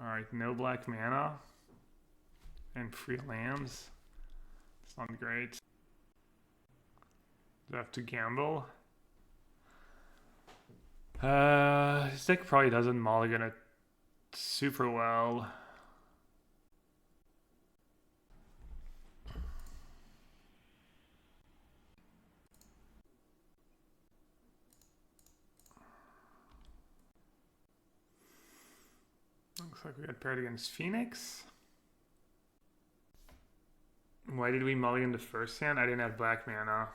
Alright, no black mana. And 3 lands. It's not great. Do I have to gamble? This deck probably doesn't mulligan it super well. Looks like we got paired against Phoenix. Why did we mulligan the first hand? I didn't have black mana.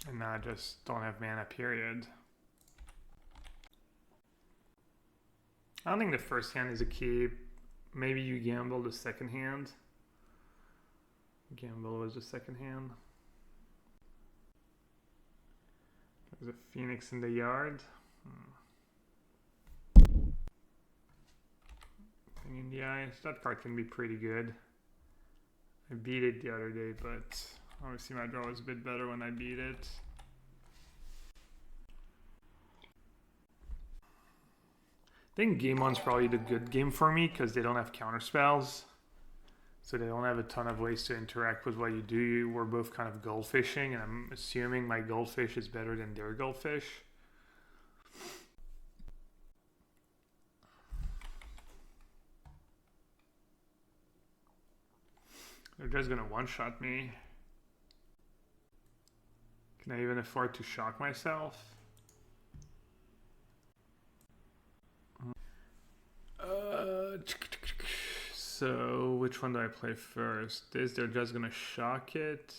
And now I just don't have mana, period. I don't think the first hand is a keep. Maybe you gamble the second hand. Gamble was the second hand. There's a Phoenix in the yard. Thing in the eyes. That card can be pretty good. I beat it the other day, but obviously my draw was a bit better when I beat it. I think game 1's probably the good game for me because they don't have counter spells. So they don't have a ton of ways to interact with what you do. We're both kind of goldfishing, and I'm assuming my goldfish is better than their goldfish. They're just gonna one-shot me. Can I even afford to shock myself? So which one do I play first? This, they're just gonna shock it.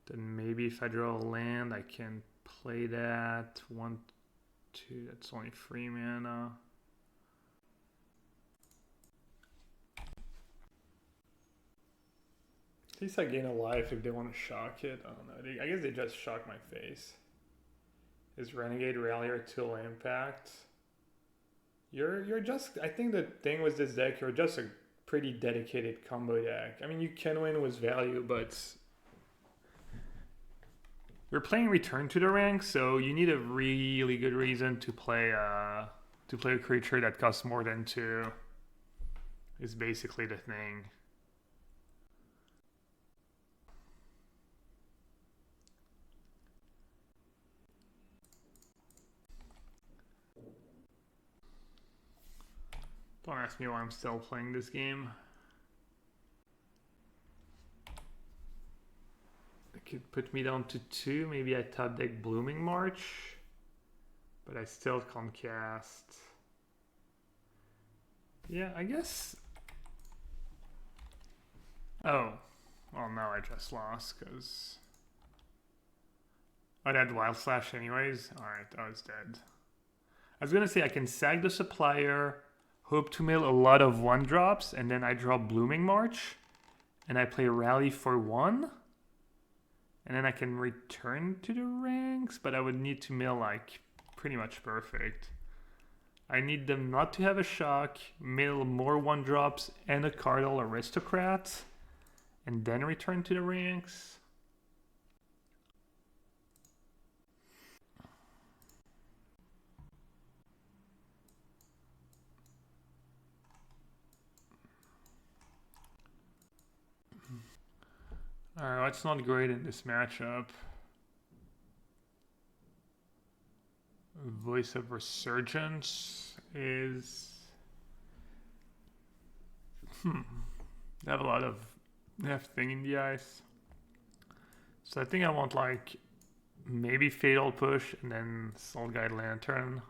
Then maybe if I draw a land, I can play that. 1, 2, that's only 3 mana. At least I gain a life if they want to shock it. I don't know. I guess they just shock my face. Is Renegade Rallier till impact? You're just, I think the thing with this deck, you're just a pretty dedicated combo deck. I mean, you can win with value, but you're playing Return to the Rank, so you need a really good reason to play a creature that costs more than 2. Is basically the thing. Don't ask me why I'm still playing this game. It could put me down to 2. Maybe I top deck Blooming March. But I still can't cast. Yeah, I guess. Oh. Well, no, I just lost because I had Wild Slash anyways. Alright, I was dead. I was gonna say I can sack the supplier, hope to mill a lot of 1-drops, and then I draw Blooming March, and I play Rally for 1, and then I can return to the ranks, but I would need to mill like pretty much perfect. I need them not to have a shock, mill more 1-drops and a Cardinal Aristocrat, and then return to the ranks. Alright, that's not great in this matchup. Voice of Resurgence is... They have a lot of... They have Thing in the Ice. So I think I want like... Maybe Fatal Push and then Soul Guide Lantern.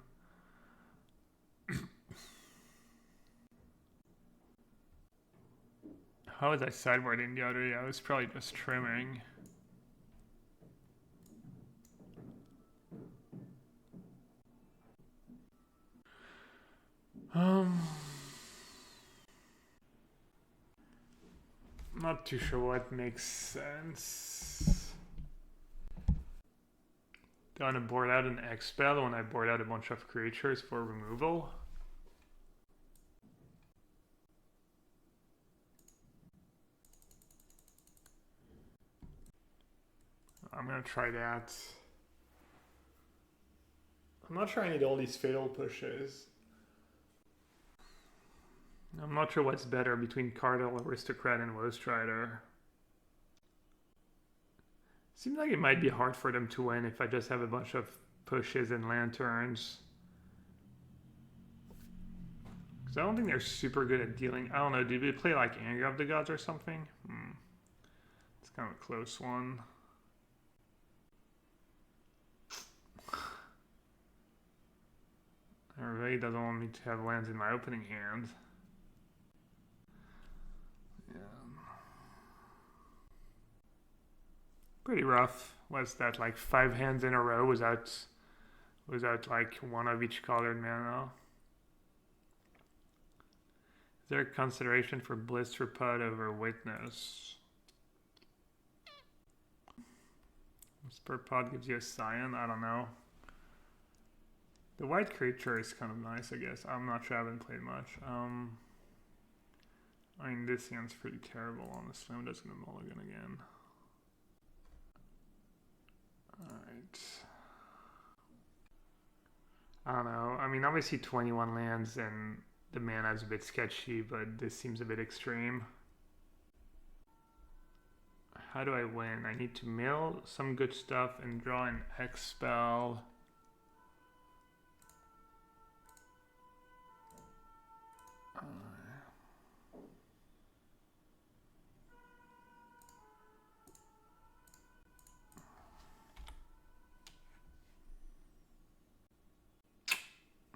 How was I sideboarding the other day? I was probably just trimming. Not too sure what makes sense. Do I want to board out an X-Spell when I board out a bunch of creatures for removal? I'm gonna try that. I'm not sure I need all these fatal pushes. I'm not sure what's better between Cardinal, Aristocrat, and Strider. Seems like it might be hard for them to win if I just have a bunch of pushes and lanterns. Because I don't think they're super good at dealing. I don't know, did they play like Anger of the Gods or something? It's kind of a close one. I really doesn't want me to have lands in my opening hand. Yeah. Pretty rough. What's that, like 5 hands in a row without like one of each colored mana? Is there a consideration for Blister Pod over Witness? Whisper Pod gives you a Scion? I don't know. The white creature is kind of nice, I guess. I'm not sure, I haven't played much. I mean, this hand's pretty terrible, honestly. I'm just going to mulligan again. Alright. I don't know. I mean, obviously 21 lands and the mana is a bit sketchy, but this seems a bit extreme. How do I win? I need to mill some good stuff and draw an X-Spell.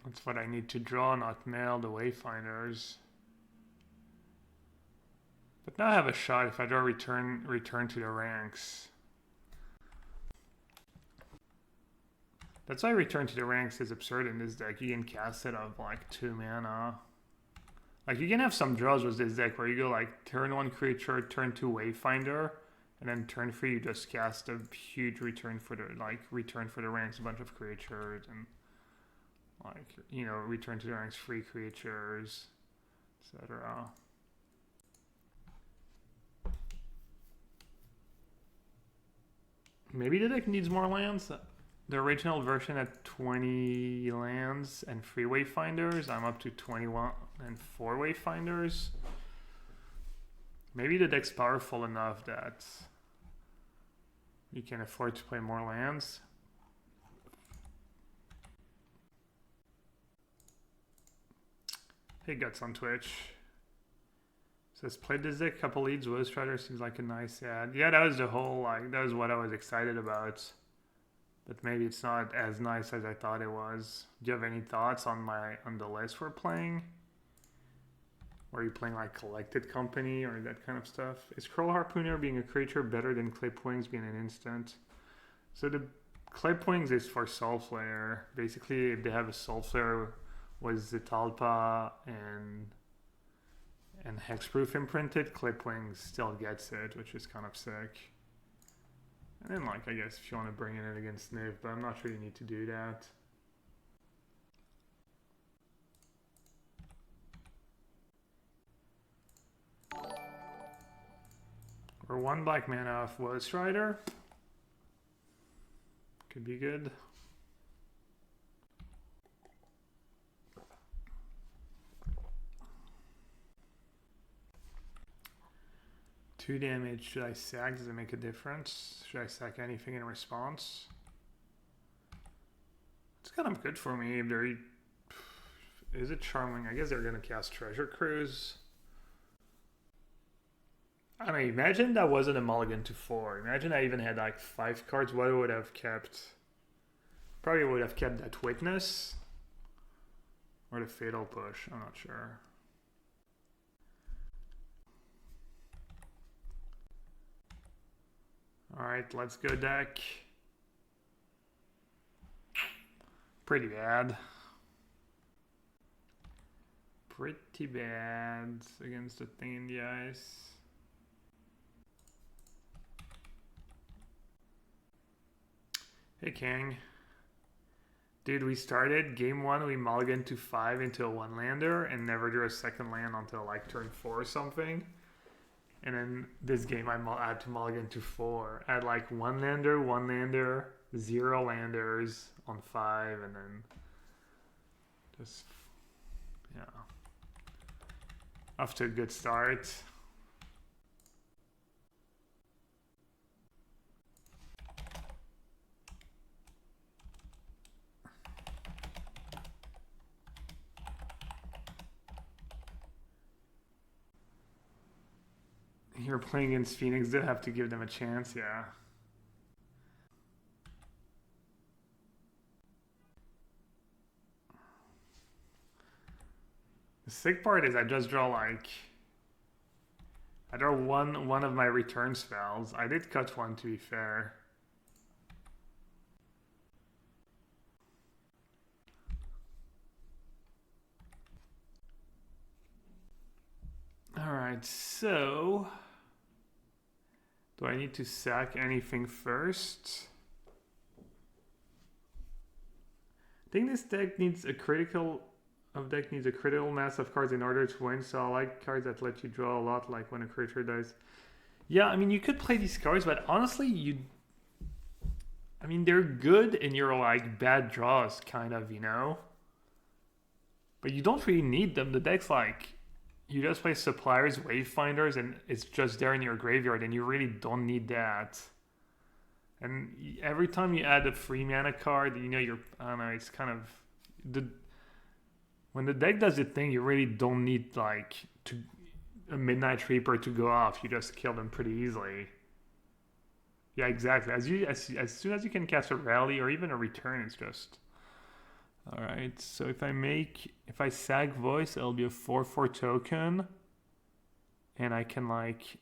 That's what I need to draw, not mail the Wayfinders. But now I have a shot if I draw return to the ranks. That's why return to the ranks is absurd in this deck. You can cast it of like 2 mana. Like you can have some draws with this deck where you go like turn 1 creature, turn 2 Wayfinder, and then turn 3 you just cast a huge return for the ranks, a bunch of creatures, and like, you know, return to the ranks free creatures, etc. Maybe the deck needs more lands. The original version had 20 lands and 3 Wayfinders. I'm up to 21 and 4 Wayfinders. Maybe the deck's powerful enough that you can afford to play more lands. Hey, Guts on Twitch. Says, played this deck, couple leads, Strider seems like a nice ad. Yeah, that was the whole, like, that was what I was excited about. But maybe it's not as nice as I thought it was. Do you have any thoughts on the list we're playing? Or are you playing like Collected Company or that kind of stuff? Is Curl Harpooner being a creature better than Clip Wings being an instant? So the Clip Wings is for Soul Flare. Basically, if they have a Soul Flare with Zitalpa and Hexproof imprinted, Clip Wings still gets it, which is kind of sick. And then, like, I guess if you want to bring in it against Niv, but I'm not sure you need to do that. We're 1 black mana off Strider. Could be good. Two damage. Should I sack? Does it make a difference? Should I sack anything in response? It's kind of good for me. If they're... Is it Charming? I guess they're going to cast Treasure Cruise. I mean, imagine that wasn't a mulligan to 4. Imagine I even had like 5 cards. What I would have kept? Probably would have kept that Witness. Or the Fatal Push. I'm not sure. Alright, let's go deck. Pretty bad. Pretty bad against the thing in the ice. Hey King. Dude, we started game 1, we mulliganed to 5 into a 1-lander and never drew a second land until like turn 4 or something. And then this game I had to mulligan to 4. I had like 1-lander, 0 landers on 5, and then just, yeah, off to a good start. You're playing against Phoenix, they'll have to give them a chance, yeah. The sick part is I just draw like, I draw one of my return spells. I did cut one, to be fair. All right, so do I need to sack anything first? I think this deck needs a critical mass of cards in order to win, so I like cards that let you draw a lot, like when a creature dies. Yeah, I mean, you could play these cards, but honestly, I mean, they're good in your, like, bad draws, kind of, you know? But you don't really need them. The deck's like, you just play Suppliers, Wayfinders, and it's just there in your graveyard, and you really don't need that. And every time you add a free mana card, you know, I don't know, it's kind of... When the deck does its thing, you really don't need, like, a Midnight Reaper to go off. You just kill them pretty easily. Yeah, exactly. As soon as you can cast a Rally or even a Return, it's just... Alright, so if I sag Voice, it'll be a 4/4 token. And I can, like...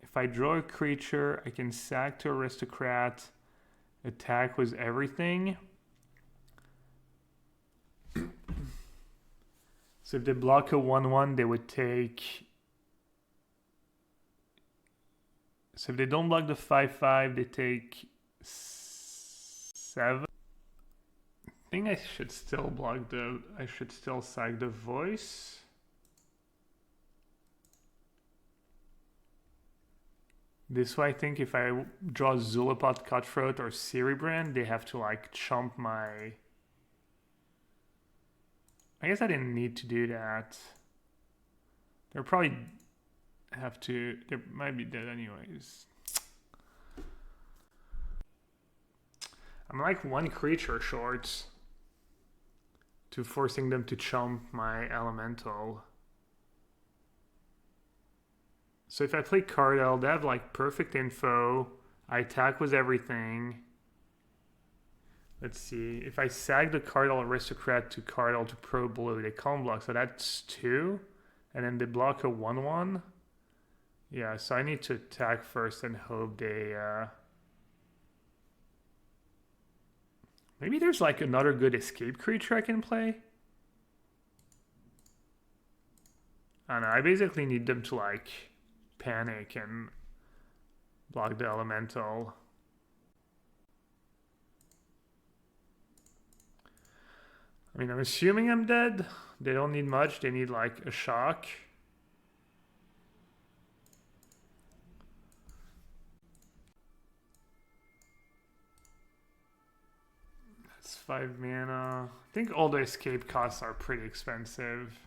If I draw a creature, I can sack to Aristocrat, attack with everything. So if they block a 1/1, they would take... So if they don't block the 5/5, they take 7. I think I should still sag the Voice. This way, I think if I draw Zulapot, Cutthroat, or Cerebrand, they have to, like, chump my... I guess I didn't need to do that. They'll probably have to... They might be dead anyways. I'm like one creature short to forcing them to chump my Elemental. So if I play Cardell, they have like perfect info. I attack with everything. Let's see. If I sag the Cardell Aristocrat to Cardell to Pro Blue, they can't block. So that's 2. And then they block a 1/1. Yeah, so I need to attack first and hope they... Maybe there's like another good escape creature I can play. I don't know. I basically need them to like panic and block the Elemental. I mean, I'm assuming I'm dead. They don't need much. They need like a shock. That's 5 mana. I think all the escape costs are pretty expensive.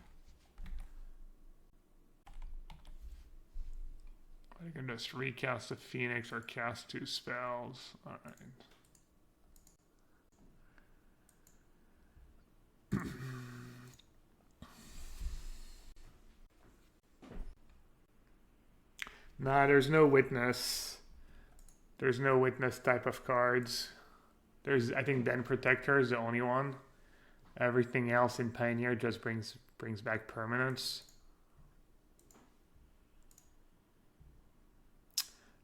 I can just recast a Phoenix or cast 2 spells. All right. Nah, there's no witness. There's no witness type of cards. I think Den Protector is the only one. Everything else in Pioneer just brings back permanents.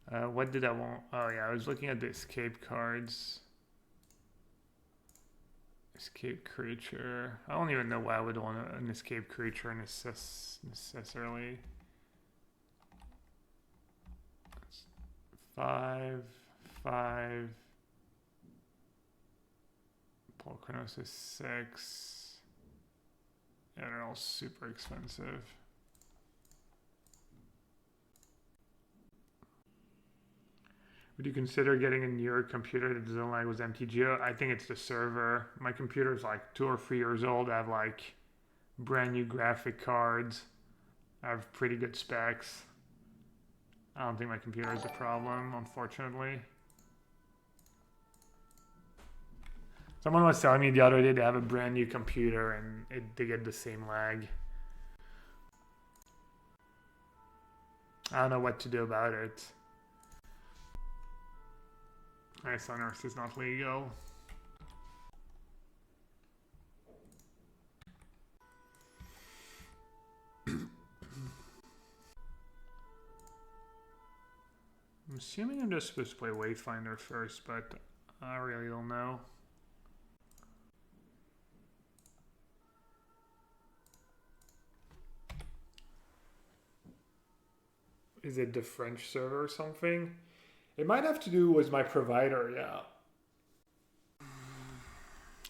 What did I want? Oh yeah, I was looking at the escape cards. Escape creature. I don't even know why I would want an escape creature necessarily. 5, 5. Polkronos is 6. Yeah, they're all super expensive. Would you consider getting a newer computer that doesn't lag with MTGO? I think it's the server. My computer is like 2 or 3 years old. I have like brand new graphic cards. I have pretty good specs. I don't think my computer is a problem, unfortunately. Someone was telling me the other day they have a brand new computer and they get the same lag. I don't know what to do about it. Sunrise is not legal. I'm assuming I'm just supposed to play Wayfinder first, but I really don't know. Is it the French server or something? It might have to do with my provider, yeah.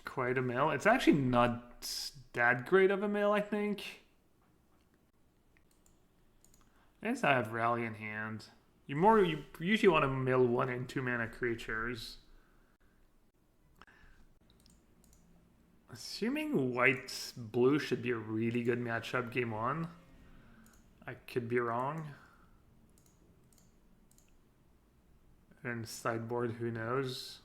Quite a mail. It's actually not that great of a mail, I think. I guess I have Rally in hand. You usually want to mill 1 and 2 mana creatures. Assuming white blue should be a really good matchup game 1. I could be wrong. And sideboard, who knows?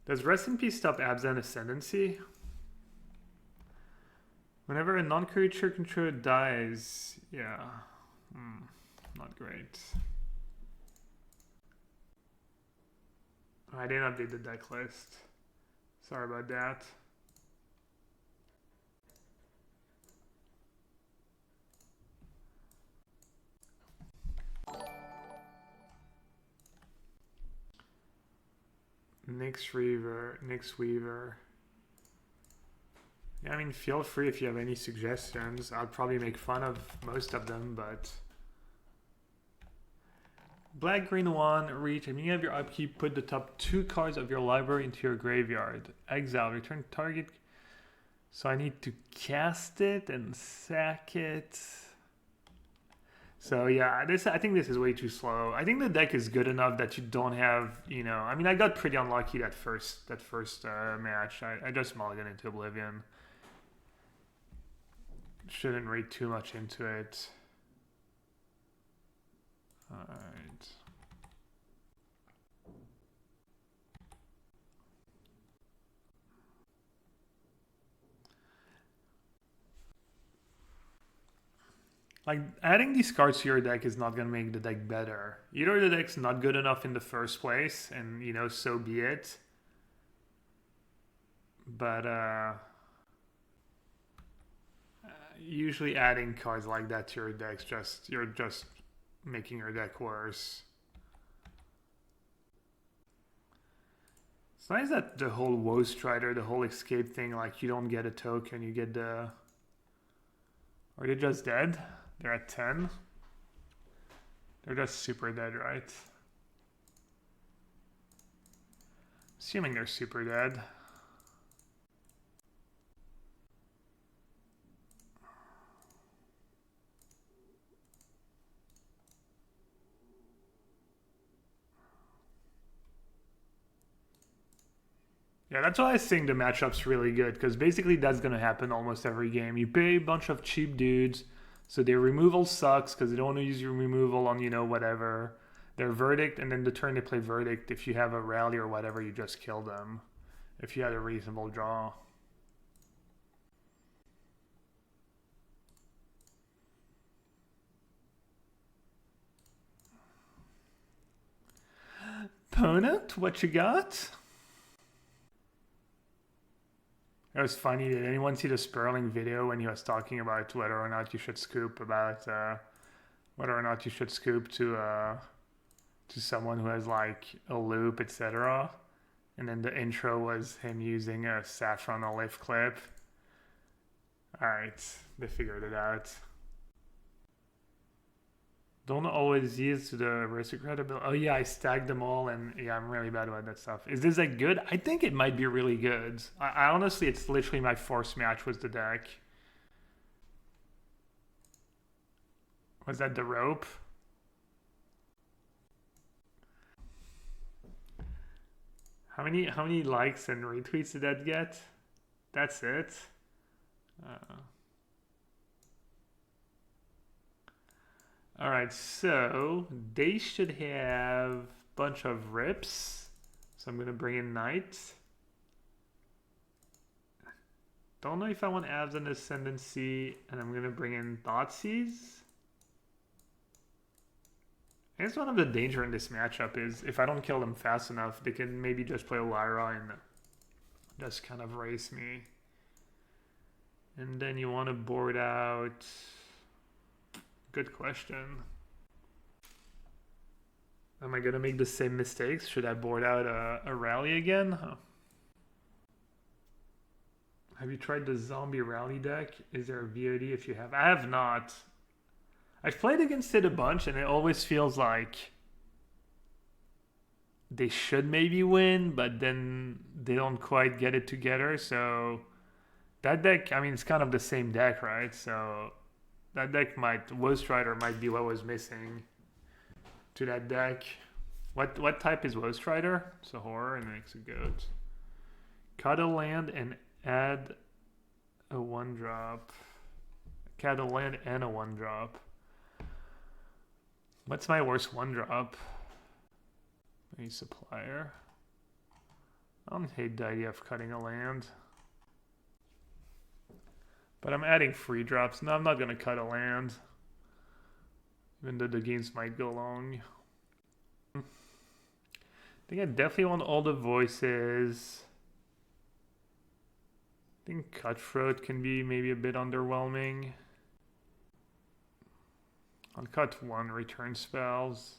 Does Rest in Peace stop Abzan Ascendancy? Whenever a non-creature controller dies, yeah. Not great. I didn't update the deck list. Sorry about that. Nyx Weaver. Yeah, I mean, feel free if you have any suggestions. I'll probably make fun of most of them, but... Black, green, 1, reach. At the beginning of your upkeep, put the top 2 cards of your library into your graveyard. Exile, return target. So I need to cast it and sack it. So yeah, I think this is way too slow. I think the deck is good enough that you don't have, you know... I mean, I got pretty unlucky that first match. I just mulliganed into Oblivion. Shouldn't read too much into it. Alright. Like, adding these cards to your deck is not going to make the deck better. Either the deck's not good enough in the first place, and, you know, so be it. But, usually adding cards like that to your decks, you're just making your deck worse. It's nice that the whole Woe Strider, the whole escape thing, like, you don't get a token, you get the... Are they just dead? They're at 10. They're just super dead, right? Assuming they're super dead. Yeah, that's why I think the matchup's really good, because basically that's going to happen almost every game. You pay a bunch of cheap dudes, so their removal sucks because they don't want to use your removal on, you know, whatever. Their Verdict, and then the turn they play Verdict, if you have a rally or whatever, you just kill them. If you had a reasonable draw. Opponent, what you got? It was funny. Did anyone see the Sperling video when he was talking about whether or not you should scoop to someone who has like a loop, etc. And then the intro was him using a Saffron Olive clip. All right, they figured it out. Don't always use the Aristocrat ability. Oh yeah, I stacked them all, and yeah, I'm really bad about that stuff. Is this like good? I think it might be really good. I honestly, it's literally my first match with the deck. Was that the rope? How many likes and retweets did that get? That's it. All right, so they should have a bunch of rips. So I'm gonna bring in knight. Don't know if I want abs and ascendancy, and I'm gonna bring in Thoughtseize. I guess one of the danger in this matchup is if I don't kill them fast enough, they can maybe just play Lyra and just kind of race me. And then you want to board out. Good question. Am I gonna make the same mistakes? Should I board out a rally again? Huh. Have you tried the zombie rally deck? Is there a VOD if you have? I have not. I've played against it a bunch and it always feels like they should maybe win, but then they don't quite get it together. So that deck, I mean, it's kind of the same deck, right? So that deck Woe Strider might be what was missing to that deck. What type is Woe Strider? It's a horror and makes a goat. Cut a land and add a 1-drop. Cut a land and a 1-drop. What's my worst 1-drop? A supplier. I don't hate the idea of cutting a land. But I'm adding free drops. No, I'm not going to cut a land. Even though the games might go long. I think I definitely want all the voices. I think Cutthroat can be maybe a bit underwhelming. I'll cut 1 return spells.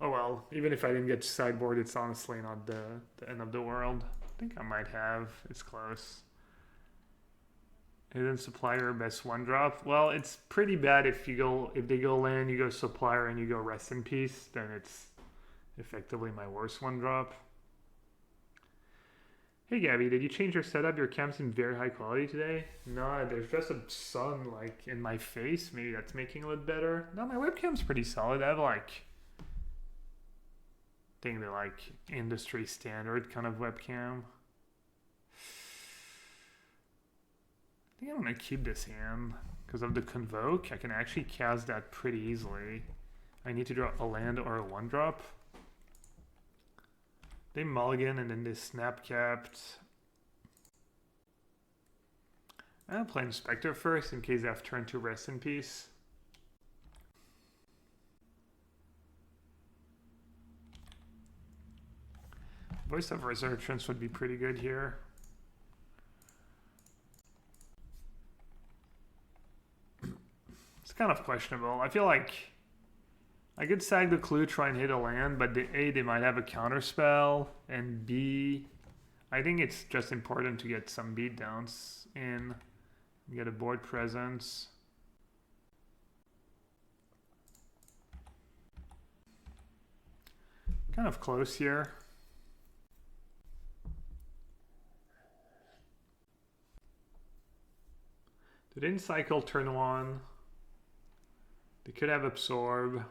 Oh well, even if I didn't get sideboard, it's honestly not the end of the world. I think I might have. It's close. Hidden Supplier, best 1-drop. Well, it's pretty bad if they go land, you go Supplier, and you go Rest in Peace. Then it's effectively my worst 1-drop. Hey Gabby, did you change your setup? Your cam seemed very high quality today. No, there's just a sun like in my face. Maybe that's making it a little better. No, my webcam's pretty solid. I have like, I think they're like industry standard kind of webcam. I think I'm gonna keep this hand because of the Convoke. I can actually cast that pretty easily. I need to draw a land or a 1-drop. They mulligan and then they snap capped. I'll play Inspector first in case I have turn to Rest in Peace. Voice of Resurrections would be pretty good here. It's kind of questionable. I feel like I could sag the Clue, try and hit a land, but A, they might have a counter spell, and B, I think it's just important to get some beatdowns in, get a board presence. Kind of close here. They didn't cycle turn 1. They could have Absorb.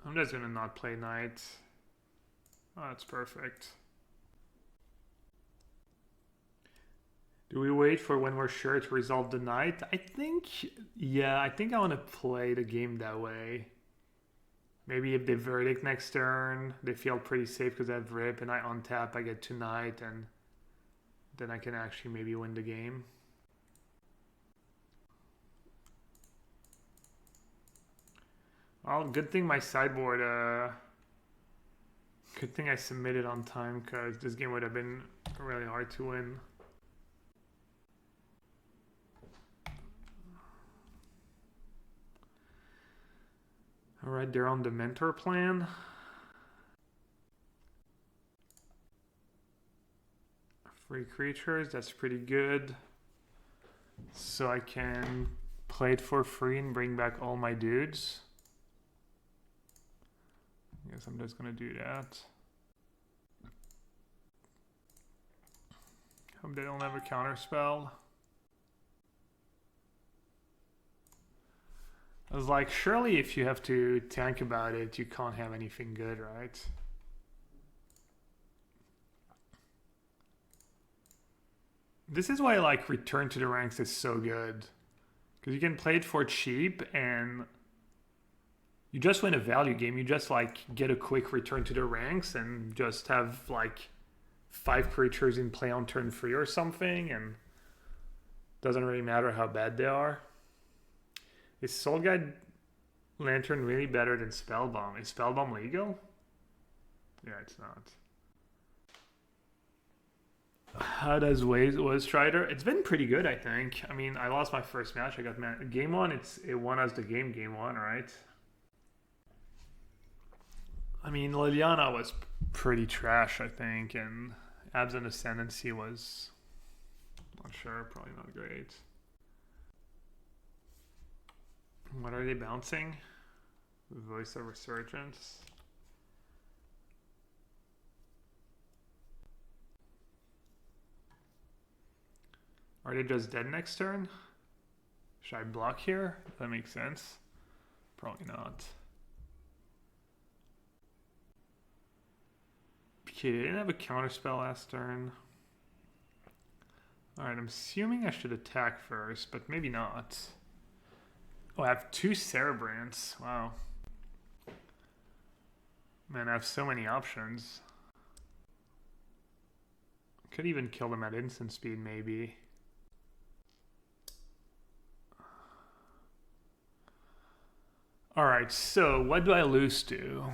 I'm just gonna not play Knight. Oh, that's perfect. Do we wait for when we're sure to resolve the Knight? I think I want to play the game that way. Maybe if they Verdict next turn, they feel pretty safe because I have Rip and I untap, I get to Knight, and then I can actually maybe win the game. Well, good thing my sideboard, good thing I submitted on time because this game would have been really hard to win. All right, they're on the mentor plan. Free creatures, that's pretty good. So I can play it for free and bring back all my dudes. I guess I'm just gonna do that. Hope they don't have a counter spell. I was like, surely if you have to tank about it, you can't have anything good, right? This is why like Return to the Ranks is so good. Because you can play it for cheap and you just win a value game. You just like get a quick Return to the Ranks and just have like 5 creatures in play on turn 3 or something, and doesn't really matter how bad they are. Is Soul Guide Lantern really better than Spellbomb? Is Spellbomb legal? Yeah, it's not. How does Woe Strider? It's been pretty good, I think. I mean, I lost my first match. I got game 1. It won us the game 1, right? I mean, Liliana was pretty trash, I think, and Absent Ascendancy was, not sure, probably not great. What are they bouncing? Voice of Resurgence. Are they just dead next turn? Should I block here? Does that make sense? Probably not. Okay, they didn't have a counterspell last turn. Alright, I'm assuming I should attack first, but maybe not. Oh, I have 2 Cerebrants. Wow. Man, I have so many options. Could even kill them at instant speed, maybe. Alright, so what do I lose to?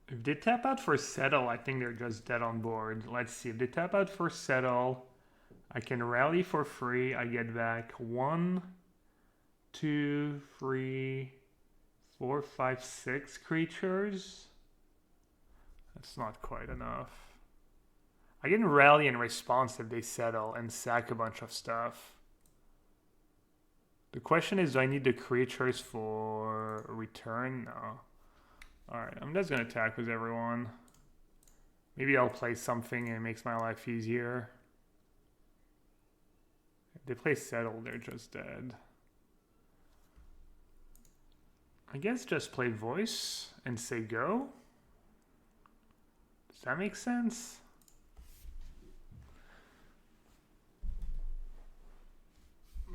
If they tap out for Settle, I think they're just dead on board. Let's see. If they tap out for Settle, I can rally for free. I get back 1, 2, 3, 4, 5, 6 creatures. That's not quite enough. I can rally in response if they settle and sack a bunch of stuff. The question is, do I need the creatures for return? No. Alright, I'm just going to attack with everyone. Maybe I'll play something and it makes my life easier. If they play Settle, they're just dead. I guess just play Voice and say go. Does that make sense?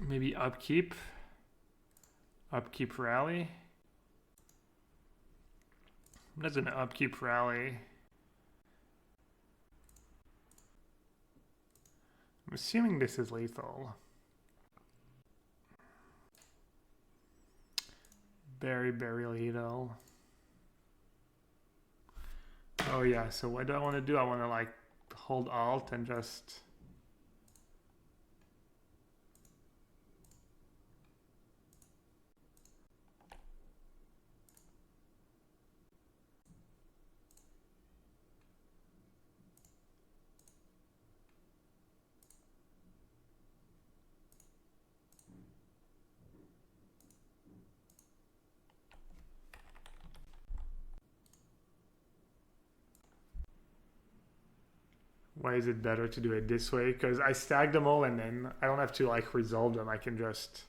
Maybe upkeep. Upkeep rally. That's an upkeep rally. I'm assuming this is lethal. Very, very lethal. Oh yeah, so what do I want to do? I want to like hold Alt and just... Why is it better to do it this way? Because I stack them all and then I don't have to like resolve them. I can just...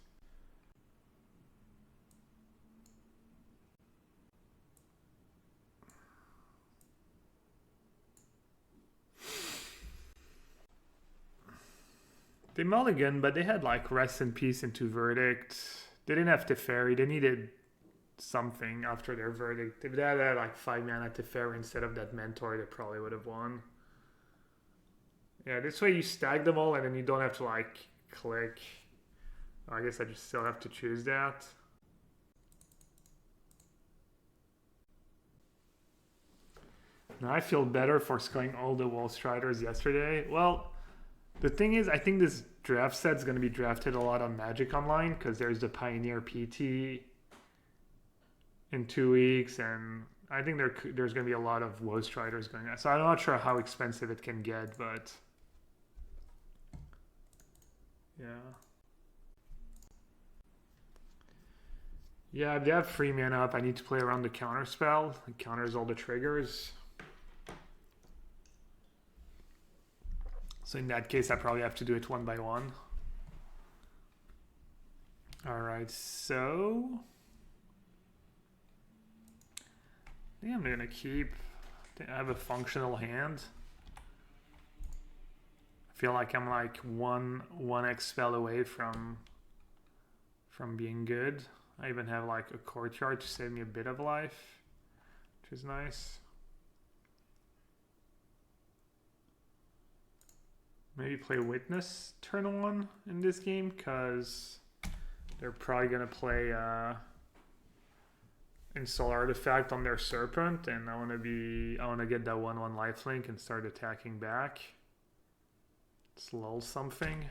They mulligan, but they had like Rest in Peace into Verdict. They didn't have Teferi. They needed something after their Verdict. If they had like 5 mana Teferi instead of that Mentor, they probably would have won. Yeah, this way you stack them all and then you don't have to like click. I guess I just still have to choose that. Now I feel better for scoring all the Woe Striders yesterday. Well, the thing is, I think this draft set's going to be drafted a lot on Magic Online because there's the Pioneer PT in 2 weeks, and I think there's going to be a lot of Woe Striders going on. So I'm not sure how expensive it can get, but... Yeah. Yeah, if they have 3 mana up, I need to play around the counter spell. It counters all the triggers. So in that case, I probably have to do it one by one. Alright, so... I think I'm gonna keep... I have a functional hand. I feel like I'm like one X spell away from being good. I even have like a courtyard to save me a bit of life, which is nice. Maybe play Witness turn 1 in this game, because they're probably gonna play Install Artifact on their Serpent, and I wanna get that 1/1 lifelink and start attacking back. Let's lull something.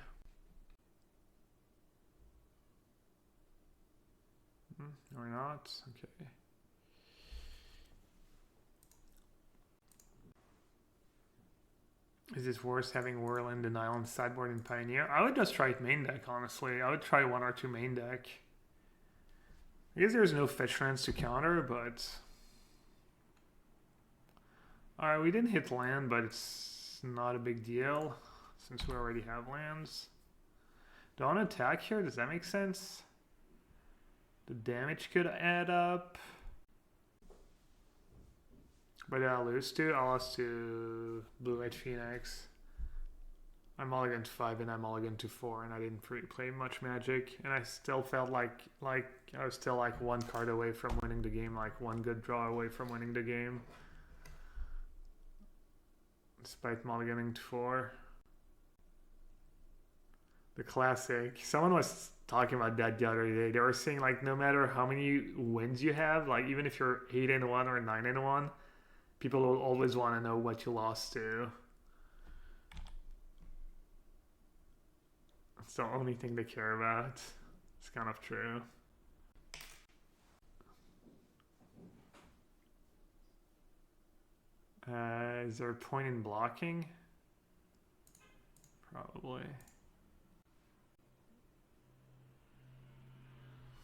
Or not, okay. Is this worse having Whirlwind and Island sideboard in Pioneer? I would just try it main deck, honestly. I would try 1 or 2 main deck. I guess there's no fetch lands to counter, but... Alright, we didn't hit land, but it's not a big deal, since we already have lands. Do I want to attack here? Does that make sense? The damage could add up. But I'll lose to? I'll lose to Blue-White Phoenix. I'm mulligan to 5 and I'm mulligan to 4, and I didn't play much Magic, and I still felt like I was still like 1 card away from winning the game, like 1 good draw away from winning the game. Despite mulliganing to 4. The classic. Someone was talking about that the other day. They were saying like no matter how many wins you have, like even if you're 8-1 or 9-1, people will always want to know what you lost to. It's the only thing they care about. It's kind of true. Is there a point in blocking? Probably.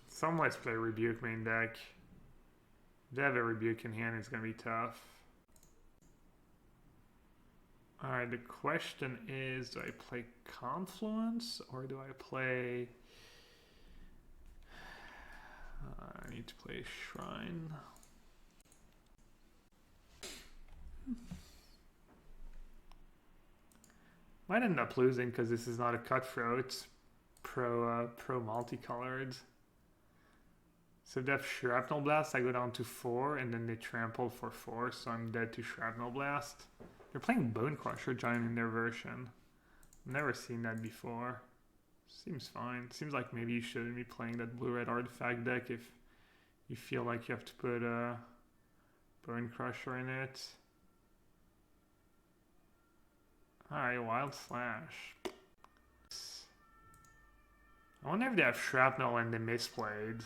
Some let's play Rebuke main deck. If they have a Rebuke in hand, it's going to be tough. Alright, the question is, do I play Confluence or do I play... I need to play Shrine. Might end up losing because this is not a cutthroat. It's pro multicolored. So if they have Shrapnel Blast, I go down to 4, and then they trample for 4, so I'm dead to Shrapnel Blast. They're playing Bone Crusher Giant in their version. Never seen that before. Seems fine. Seems like maybe you shouldn't be playing that blue-red artifact deck if you feel like you have to put a Bone Crusher in it. Alright, Wild Slash. I wonder if they have Shrapnel and they misplayed.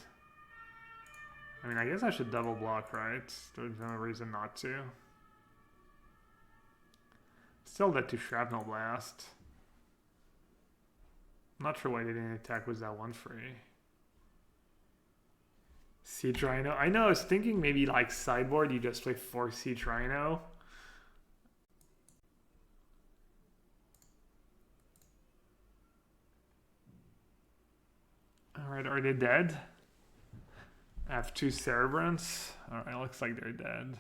I mean, I guess I should double block, right? There's no reason not to. Still dead to Shrapnel Blast. I'm not sure why they didn't attack with that 1 free. Siege Rhino. I know, I was thinking maybe like sideboard, you just play 4 Siege Rhino. Alright, are they dead? I have 2 Cerebrants. Alright, looks like they're dead.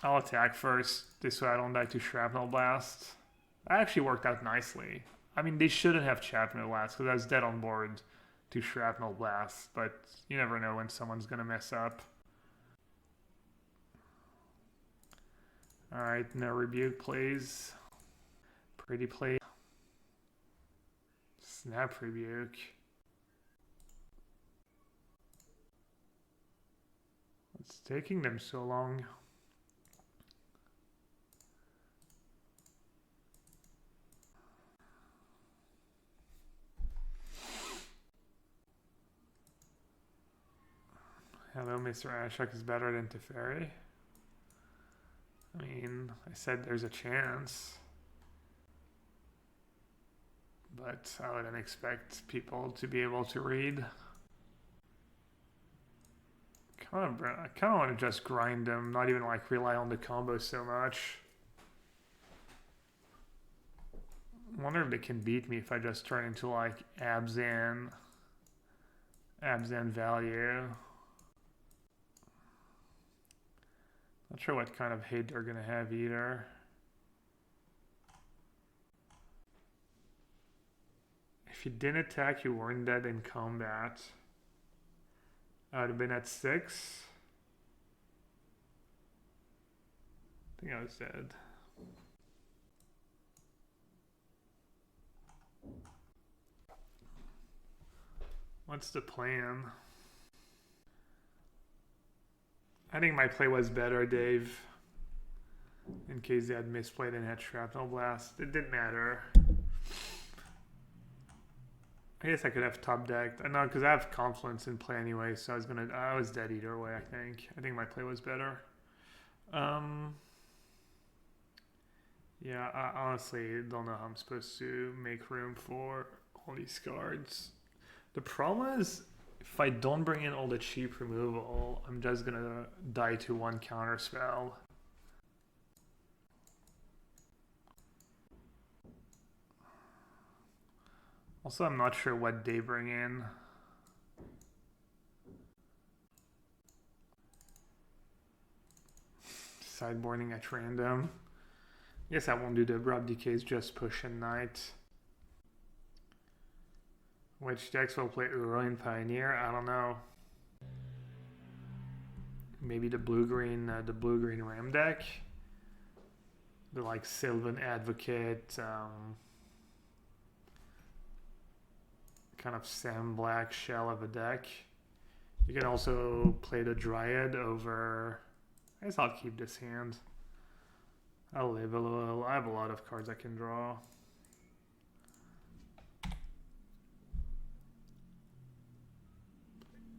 I'll attack first, this way I don't die to Shrapnel Blast. That actually worked out nicely. I mean, they shouldn't have Shrapnel Blast, because I was dead on board to Shrapnel Blast, but you never know when someone's gonna mess up. Alright, no Rebuke, please. Pretty play. Snap Rebuke. It's taking them so long. Hello, Mr. Ashok is better than Teferi. I mean, I said there's a chance. But I wouldn't expect people to be able to read. I kind of want to just grind them, not even like rely on the combo so much. I wonder if they can beat me if I just turn into like Abzan value. Not sure what kind of hate they're gonna have either. If you didn't attack, you weren't dead in combat. I would have been at 6. I think I was dead. What's the plan? I think my play was better, Dave. In case they had misplayed and had Shrapnel Blast. It didn't matter. I guess I could have top decked. I know, because I have Confluence in play anyway, so I was dead either way, I think. I think my play was better. Yeah, I honestly don't know how I'm supposed to make room for all these cards. The problem is, if I don't bring in all the cheap removal, I'm just gonna die to one counter spell. Also, I'm not sure what they bring in. Sideboarding at random. Guess I won't do the abrupt decays, just push and knight. Which decks will play Uro Pioneer? I don't know. Maybe the blue-green Ram deck. The like Sylvan Advocate, kind of Sam Black shell of a deck. You can also play the Dryad over. I guess I'll keep this hand. I'll live a little. I have a lot of cards I can draw.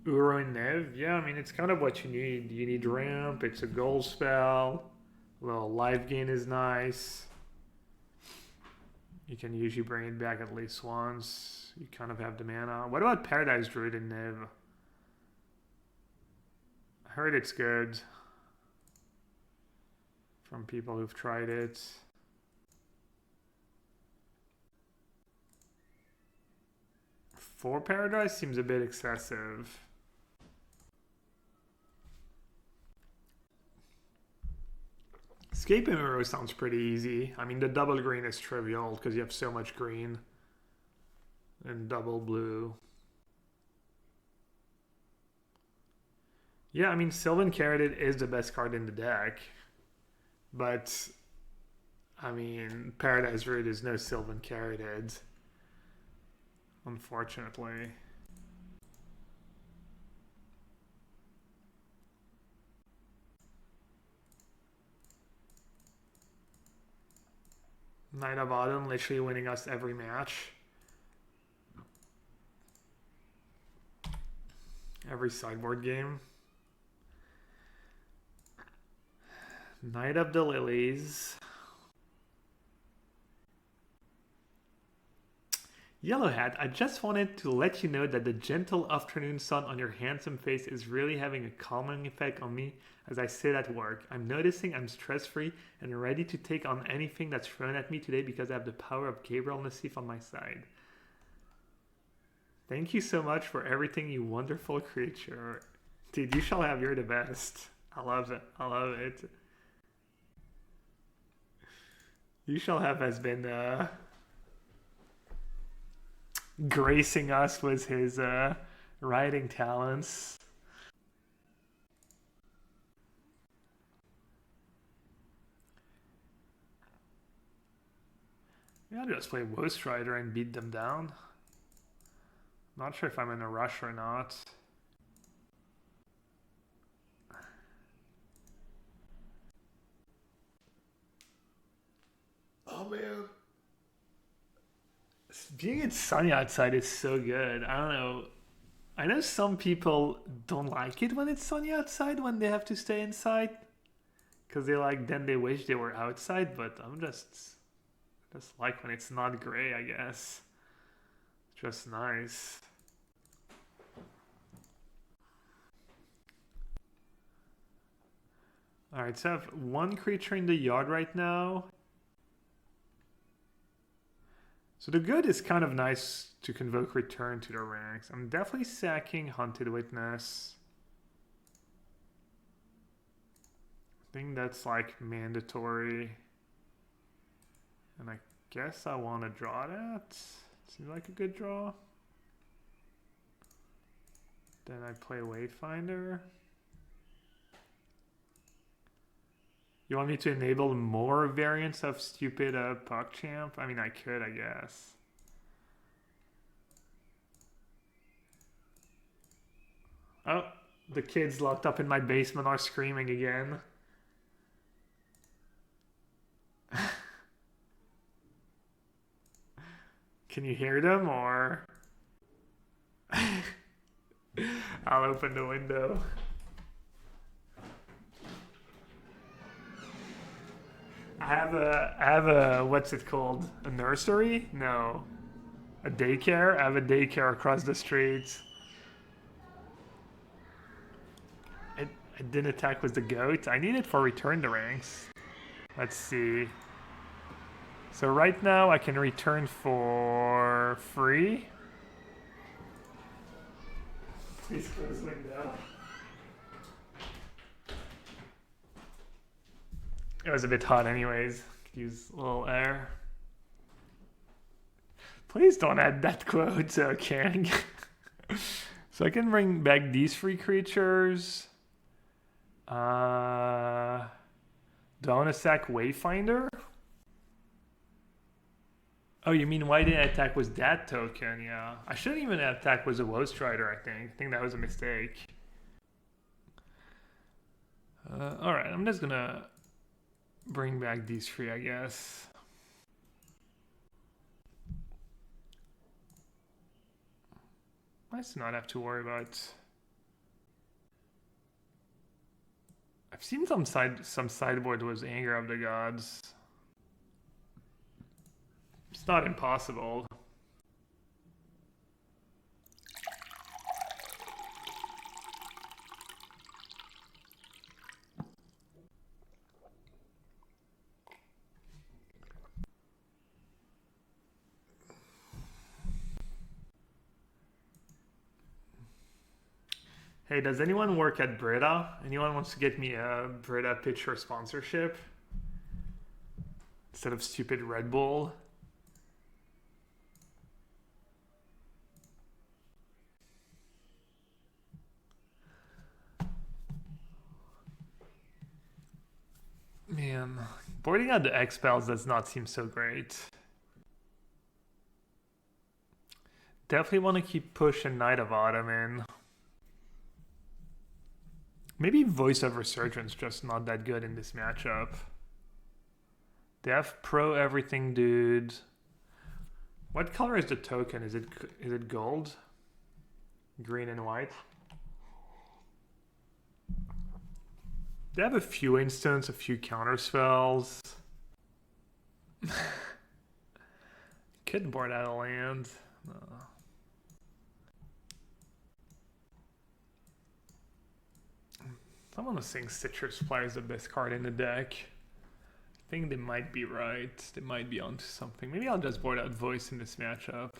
Uro Nev, yeah, I mean, it's kind of what you need. You need ramp, it's a gold spell. A little life gain is nice. You can usually bring it back at least once. You kind of have the mana. What about Paradise Druid in Nev? I heard it's good. From people who've tried it. Four Paradise seems a bit excessive. Escape Uro sounds pretty easy. I mean, the double green is trivial because you have so much green. And double blue. Yeah, I mean, Sylvan Caryatid is the best card in the deck. But, I mean, Paradise Root is no Sylvan Caryatid. Unfortunately. Knight of Autumn literally winning us every match. Every sideboard game. Knight of the Lilies. Yellowhat, I just wanted to let you know that the gentle afternoon sun on your handsome face is really having a calming effect on me as I sit at work. I'm noticing I'm stress-free and ready to take on anything that's thrown at me today because I have the power of Gabriel Nassif on my side. Thank you so much for everything, you wonderful creature. Dude, you shall have, you're the best. I love it. I love it. You shall have has been gracing us with his writing talents. Yeah, I'll just play Ghost Rider and beat them down. Not sure if I'm in a rush or not. Oh man. Being it's sunny outside is so good. I don't know. I know some people don't like it when it's sunny outside when they have to stay inside. Because then they wish they were outside, but I'm just like when it's not gray, I guess. Just nice. Alright, so I have one creature in the yard right now. So the good is kind of nice to convoke return to the ranks. I'm definitely sacking Hunted Witness. I think that's like mandatory. And I guess I want to draw that. Seems like a good draw. Then I play Wayfinder. You want me to enable more variants of stupid PogChamp? I mean, I could, I guess. Oh, the kids locked up in my basement are screaming again. Can you hear them, or? I'll open the window. I have a, what's it called? A nursery? No. A daycare? I have a daycare across the street. I didn't attack with the goat. I need it for return to ranks. Let's see. So right now I can return for free. Please close window. It was a bit hot anyways. Could use a little air. Please don't add that quote, Kang. So I can bring back these three creatures. Do I want to sack Wayfinder? Oh, you mean why didn't I attack with that token? Yeah. I shouldn't even attack with a Woe Strider, I think. I think that was a mistake. Alright, I'm just gonna bring back these three, I guess. Nice to not have to worry about. I've seen some sideboard was Anger of the Gods. It's not impossible. Hey, does anyone work at Brita? Anyone wants to get me a Brita pitch or sponsorship? Instead of stupid Red Bull? Man, boarding out the X-Spells does not seem so great. Definitely want to keep pushing Knight of Autumn in. Maybe Voice of Resurgence just not that good in this matchup. They have pro everything, dude. What color is the token? Is it gold? Green and white? They have a few instants, a few counter spells. Could board out a land. No. Someone was saying Citrus Supply is the best card in the deck. I think they might be right. They might be onto something. Maybe I'll just board out Voice in this matchup.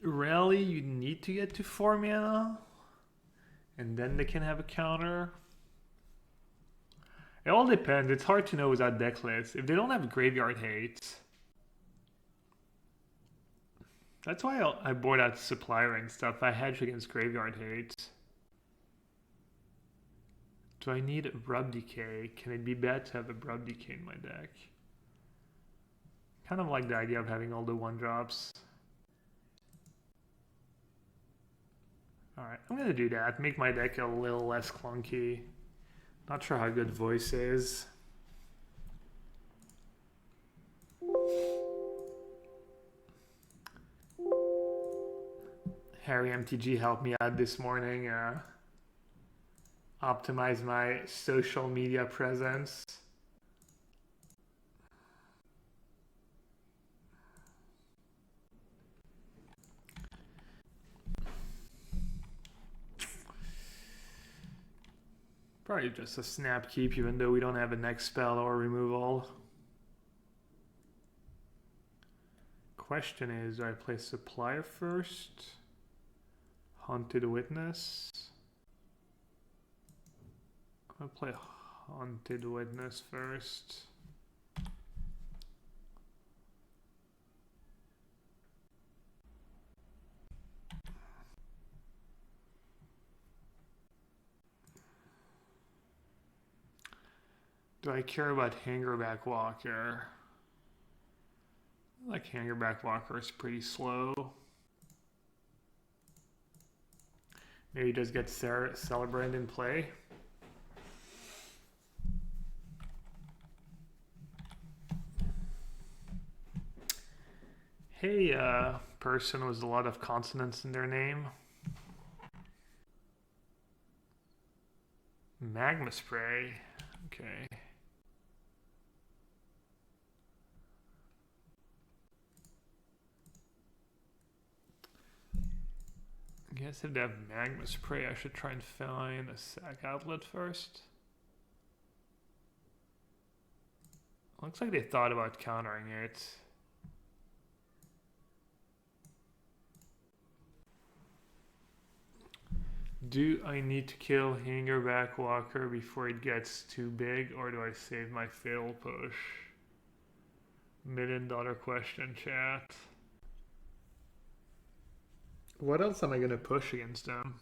Rally, you need to get to 4 mana. And then they can have a counter. It all depends. It's hard to know without deck list. If they don't have Graveyard Hate... That's why I board out Supplier and stuff. I hedge against Graveyard Hate. Do I need Rub Decay? Can it be bad to have a Rub Decay in my deck? Kind of like the idea of having all the 1-drops. Alright, I'm gonna do that. Make my deck a little less clunky. Not sure how good Voice is. Harry MTG helped me out this morning. Optimize my social media presence. Probably just a snap keep, even though we don't have a next spell or removal. Question is, do I play Supplier first? Haunted Witness? I'll play Haunted Witness first. Do I care about Hangerback Walker? I like Hangerback Walker, is pretty slow. Maybe just get Celebrant in play. Hey, person with a lot of consonants in their name. Magma Spray. Okay. I guess if they have Magma Spray, I should try and find a sack outlet first. Looks like they thought about countering it. Do I need to kill Hangerback Walker before it gets too big, or do I save my fatal push? $1 million question, chat. What else am I gonna push against them?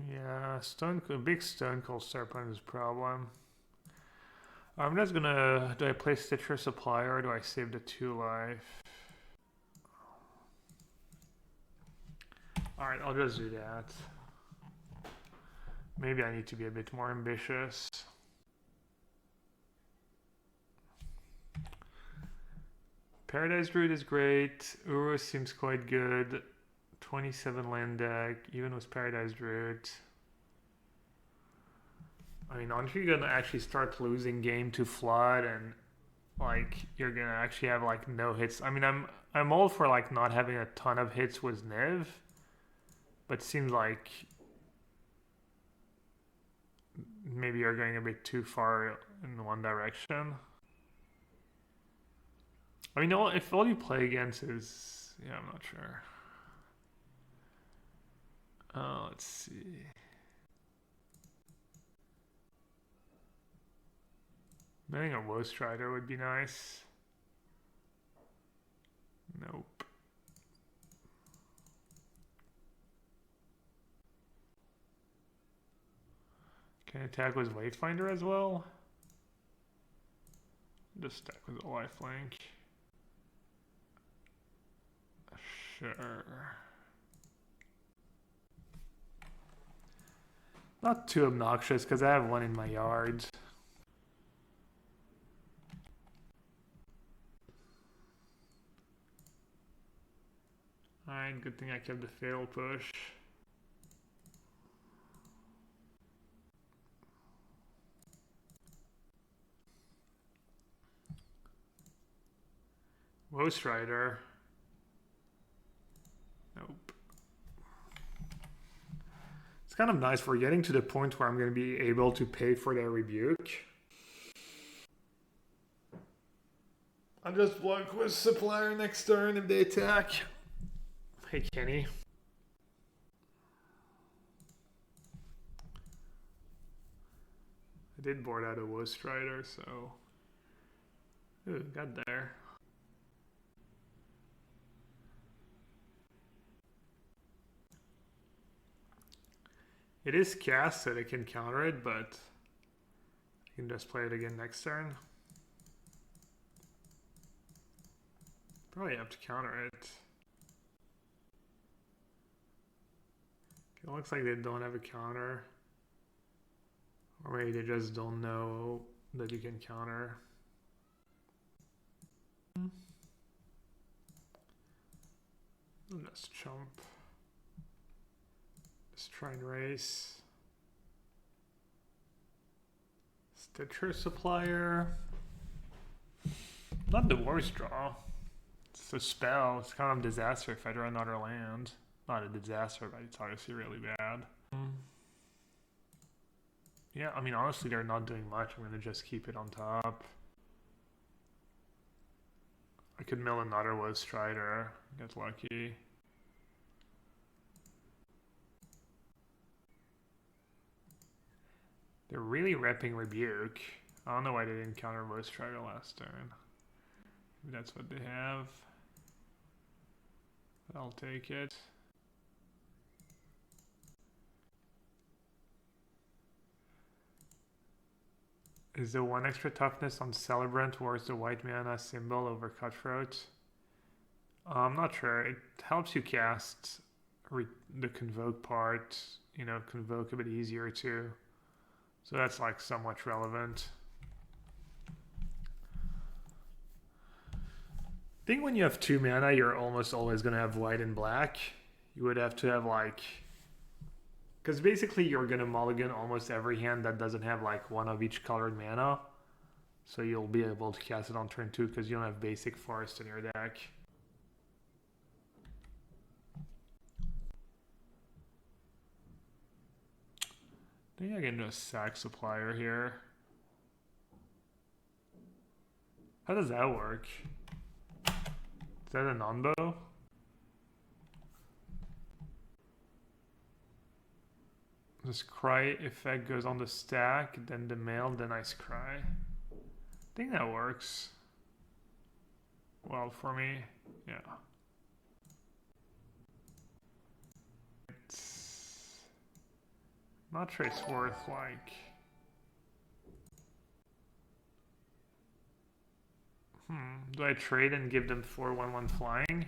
Yeah, big Stone Cold Serpent is a problem. I'm just gonna, do I play Stitcher Supplier or do I save the 2 life? Alright, I'll just do that. Maybe I need to be a bit more ambitious. Paradise Druid is great. Urus seems quite good. 27 land deck, even with Paradise Druid. I mean, aren't you gonna actually start losing game to Flood and like you're gonna actually have like no hits? I mean, I'm all for like not having a ton of hits with Niv, but it seems like maybe you're going a bit too far in one direction. I mean, if all you play against is, yeah, I'm not sure. Let's see. I think a Woe Strider would be nice. Nope. Can I attack with Wayfinder as well? Just attack with a lifelink. Sure. Not too obnoxious because I have one in my yard. Alright, good thing I kept the fatal push. Woe Strider. Nope. It's kind of nice. We're getting to the point where I'm going to be able to pay for their rebuke. I'll just block with Supplier next turn if they attack. Hey, Kenny. I did board out a Woe Strider, so... Ooh, got there. It is cast, so they can counter it, but I can just play it again next turn. Probably have to counter it. It looks like they don't have a counter. Or maybe they just don't know that you can counter. Let's chump. Let's try and race. Stitcher Supplier. Not the worst draw. It's a spell. It's kind of a disaster if I draw another land. Not a disaster, but it's obviously really bad. Yeah, I mean, honestly, they're not doing much. I'm going to just keep it on top. I could mill another Wood Strider, get lucky. They're really repping Rebuke. I don't know why they didn't counter Wood Strider last turn. Maybe that's what they have. But I'll take it. Is the 1 extra toughness on Celebrant worth the white mana symbol over Cutthroat? I'm not sure. It helps you cast the Convoke part, you know, Convoke a bit easier too. So that's like somewhat relevant. I think when you have 2 mana, you're almost always going to have white and black. You would have to have like... Because basically you're going to mulligan almost every hand that doesn't have like one of each colored mana. So you'll be able to cast it on turn 2 because you don't have basic forest in your deck. I think I can do a sack supplier here. How does that work? Is that a non-bow? This cry effect goes on the stack, then the mail, then I scry. I think that works. Well, for me, yeah. It's not sure it's worth like... Do I trade and give them 4/1/1 flying?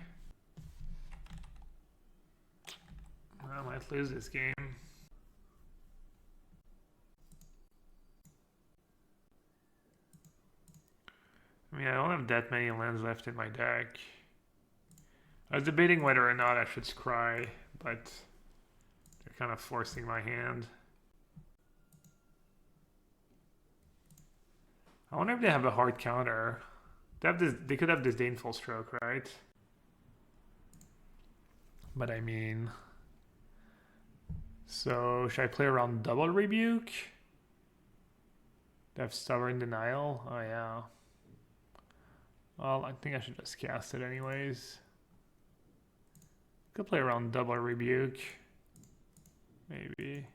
I might lose this game. I mean, I don't have that many lands left in my deck. I was debating whether or not I should scry, but they're kind of forcing my hand. I wonder if they have a hard counter. They could have Disdainful Stroke, right? But I mean... So, should I play around Double Rebuke? They have Stubborn Denial? Oh yeah. Well, I think I should just cast it anyways. Could play around Double Rebuke. Maybe.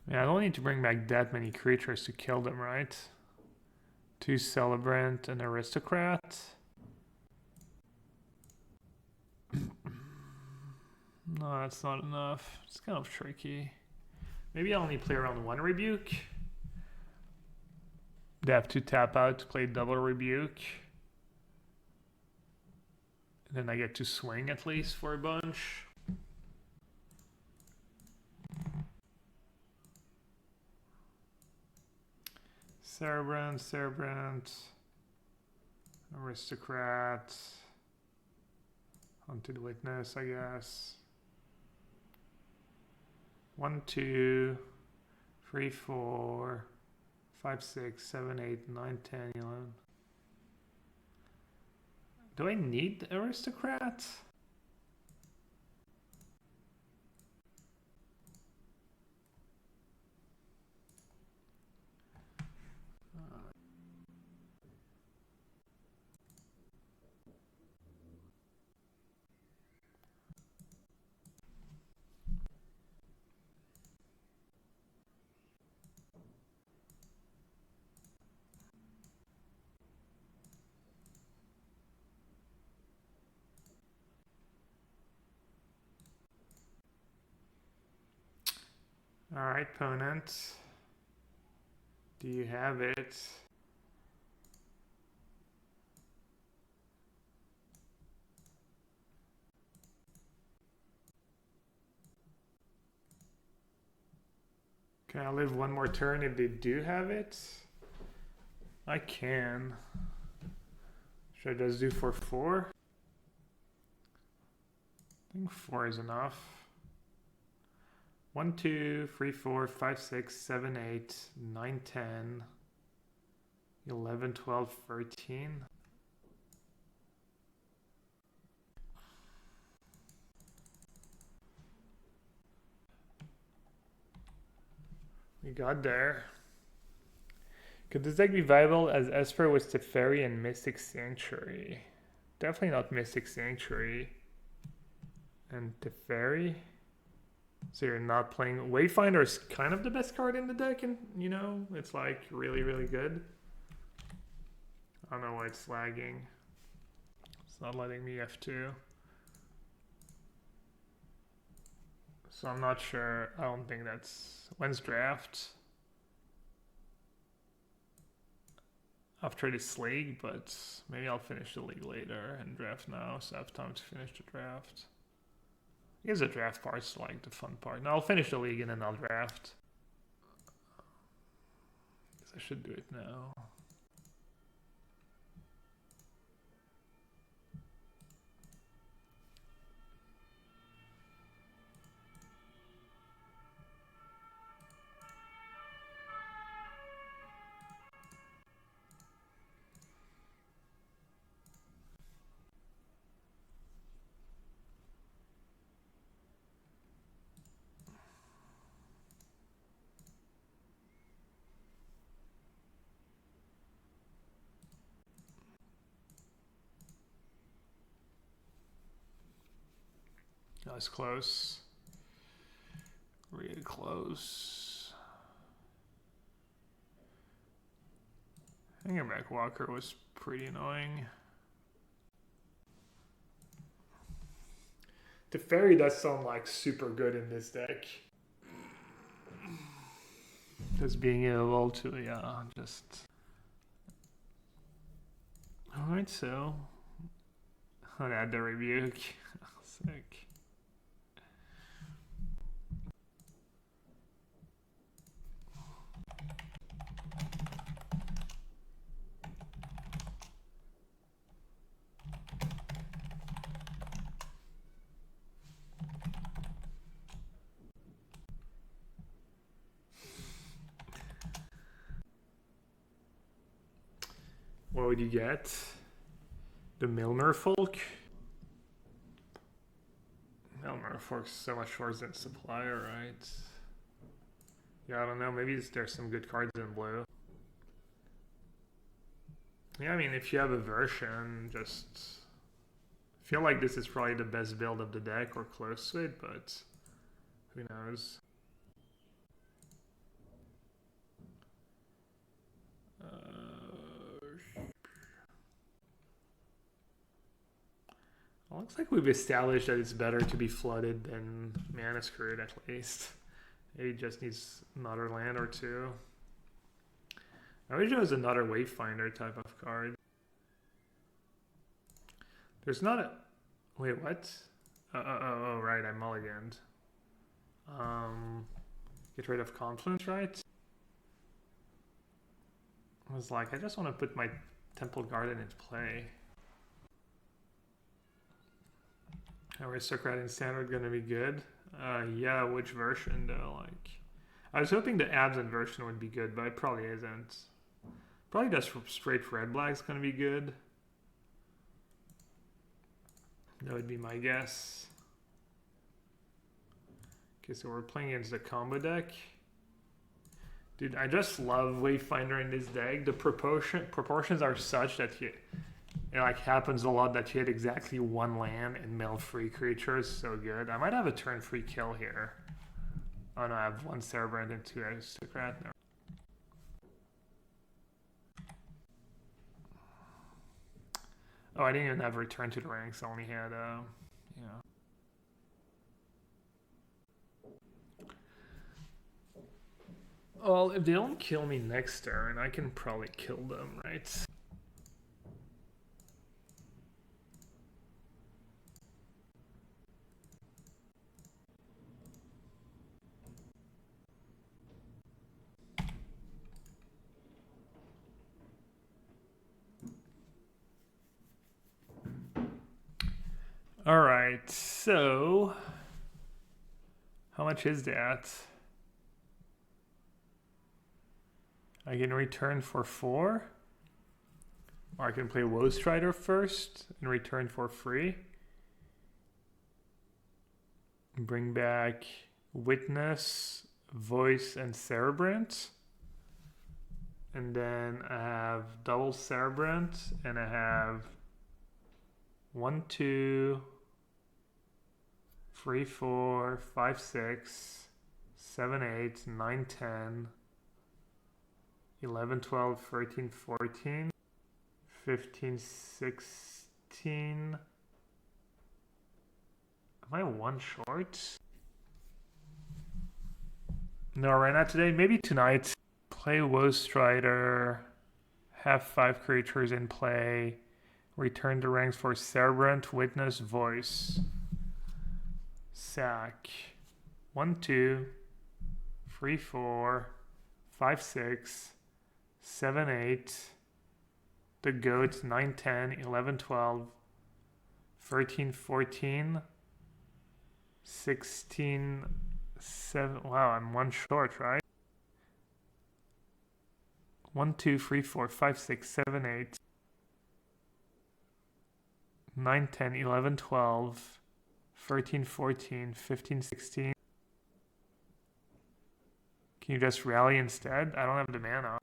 Yeah, I don't need to bring back that many creatures to kill them, right? 2 Celebrant and Aristocrat. No, that's not enough. It's kind of tricky. Maybe I'll only play around 1 Rebuke. They have to tap out to play Double Rebuke. And then I get to swing at least for a bunch. Cerebrant, Aristocrat, Hunted Witness, I guess. 1, 2, 3, 4, 5, 6, 7, 8, 9, 10, 11. Do I need Aristocrat? Alright, opponent. Do you have it? Can I live one more turn if they do have it? I can. Should I just do for 4? I think 4 is enough. 1, 2, 3, 4, 5, 6, 7, 8, 9, 10, 11, 12, 13. You got there. Could this deck be viable as Esper with Teferi and Mystic Sanctuary? Definitely not Mystic Sanctuary and Teferi. So you're not playing... Wayfinder is kind of the best card in the deck, and you know, it's like really, really good. I don't know why it's lagging. It's not letting me F2. So I'm not sure. I don't think that's... When's draft? After this league, but maybe I'll finish the league later and draft now, so I have time to finish the draft. I guess the draft part's like the fun part. Now I'll finish the league and then I'll draft. Guess I should do it now. That was close. Really close. Hanging back Walker was pretty annoying. The Fairy does sound like super good in this deck. Just being able to, yeah, just... Alright, so... I'll add the rebuke. Sick. What would you get? The Milner Folk? Milner Folk's so much worse than Supplier, right? Yeah, I don't know. Maybe there's some good cards in blue. Yeah, I mean, if you have a version, just... I feel like this is probably the best build of the deck, or close to it, but who knows? Well, looks like we've established that it's better to be flooded than mana screwed, at least. Maybe it just needs another land or two. I wish there was another Wayfinder type of card. There's not a... Wait, what? Oh, right, I mulliganed. Get rid of Confluence, right? I was like, I just want to put my Temple Garden into play. Aristocrat and Standard gonna be good. Yeah, which version though? Like, I was hoping the Absent version would be good, but it probably isn't. Probably just straight red black's gonna be good. That would be my guess. Okay, so we're playing against the combo deck. Dude, I just love Wayfinder in this deck. The proportions are such that it like happens a lot that you hit exactly one land and mill free creatures. So good. I might have a turn free kill here. Oh no, I have one Cerebrand and two Aristocrat. No. Oh, I didn't even have return to the ranks. I only had, yeah. Well, if they don't kill me next turn, I can probably kill them, right? All right, so how much is that? I can return for 4, or I can play Woe Strider first and return for free. Bring back Witness, Voice, and Cerebrant. And then I have double Cerebrant, and I have 1, 2, 3, 4, 5, 6, 7, 8, 9, 10, 11, 12, 13, 14, 15, 16. Am I one short? No, right now today. Maybe tonight. Play Woe Strider. Have 5 creatures in play. Return the ranks for Cerebrant, Witness, Voice. Sack. 1, 2, 3, 4, 5, 6, 7, 8. The Goats, 9, 10, 11, 12, 13, 14. 16, 7. Wow, I'm one short, right? 1, 2, 3, 4, 5, 6, 7, 8, 9, 10, 11, 12, 13, 14, 15, 16. Can you just rally instead? I don't have the mana.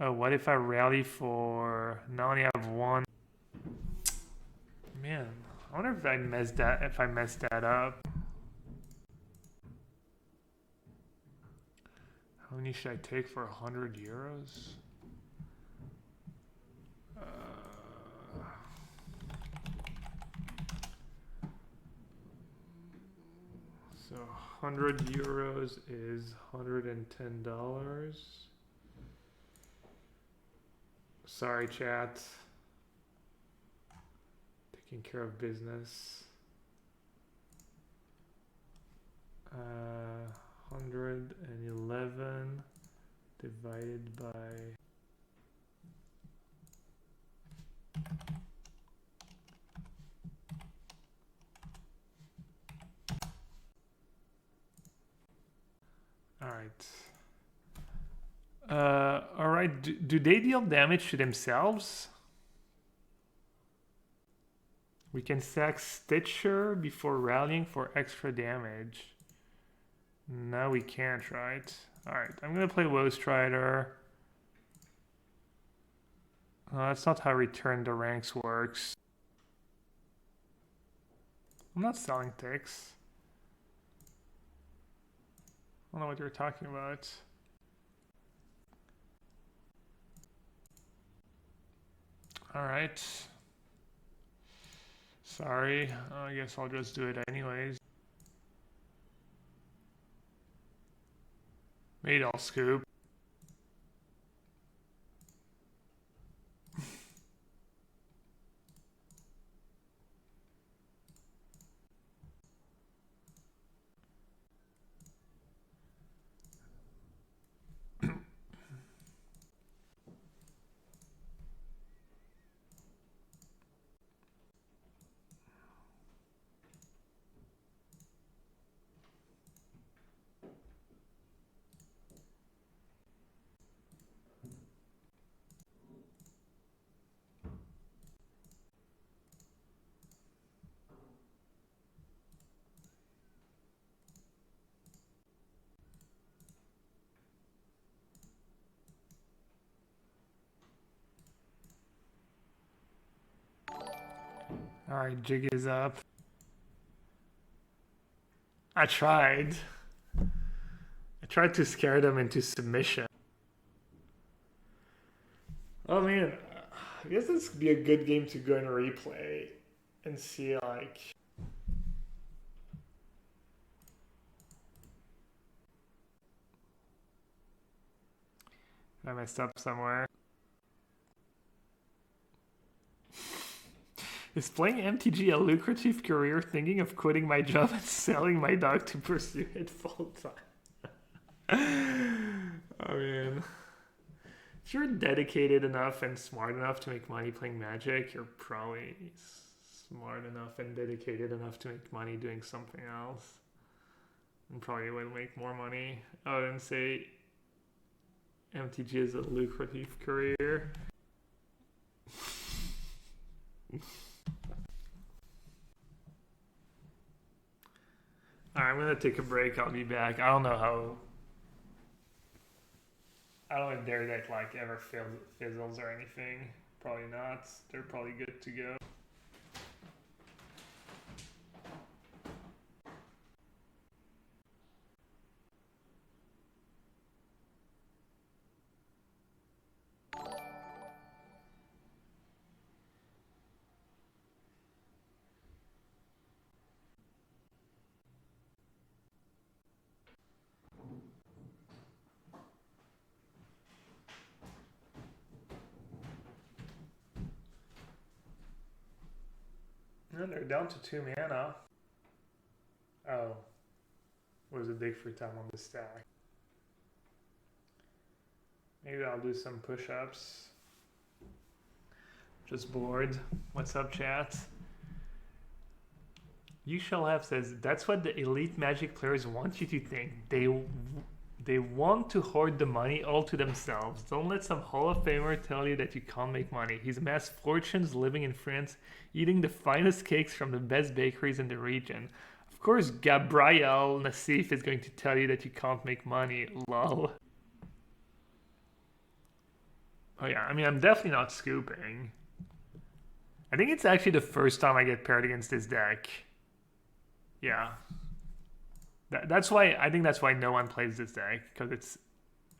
Oh, what if I rally for... Now I only have 1. Man. I wonder if I messed that up. How many should I take for 100 euros? So 100 euros is $110. Sorry, chat. Taking care of business. 111 divided by... Alright, do they deal damage to themselves? We can sack Stitcher before rallying for extra damage. No, we can't, right? Alright, I'm gonna play Woe Strider. That's not how Return the Ranks works. I'm not selling ticks. I don't know what you're talking about. Alright. Sorry, I guess I'll just do it anyways. Maybe I'll scoop. Alright, jig is up. I tried to scare them into submission. Oh man, I guess this could be a good game to go and replay and see like... I messed up somewhere. Is playing MTG a lucrative career? Thinking of quitting my job and selling my dog to pursue it full time. Oh man. If you're dedicated enough and smart enough to make money playing Magic, you're probably smart enough and dedicated enough to make money doing something else. And probably will make more money. I wouldn't say MTG is a lucrative career. Alright, I'm gonna take a break. I'll be back. I don't know how. I don't know if their deck like ever fizzles or anything. Probably not. They're probably good to go. And they're down to 2 mana. Oh. Was a dig for time on the stack. Maybe I'll do some push-ups. Just bored. What's up, chat? You shall have says, that's what the elite Magic players want you to think. They want to hoard the money all to themselves. Don't let some Hall of Famer tell you that you can't make money. He's amassed fortunes living in France, eating the finest cakes from the best bakeries in the region. Of course, Gabriel Nassif is going to tell you that you can't make money. Lol. Oh yeah, I mean, I'm definitely not scooping. I think it's actually the first time I get paired against this deck. Yeah. That's why, I think that's why no one plays this deck, because it's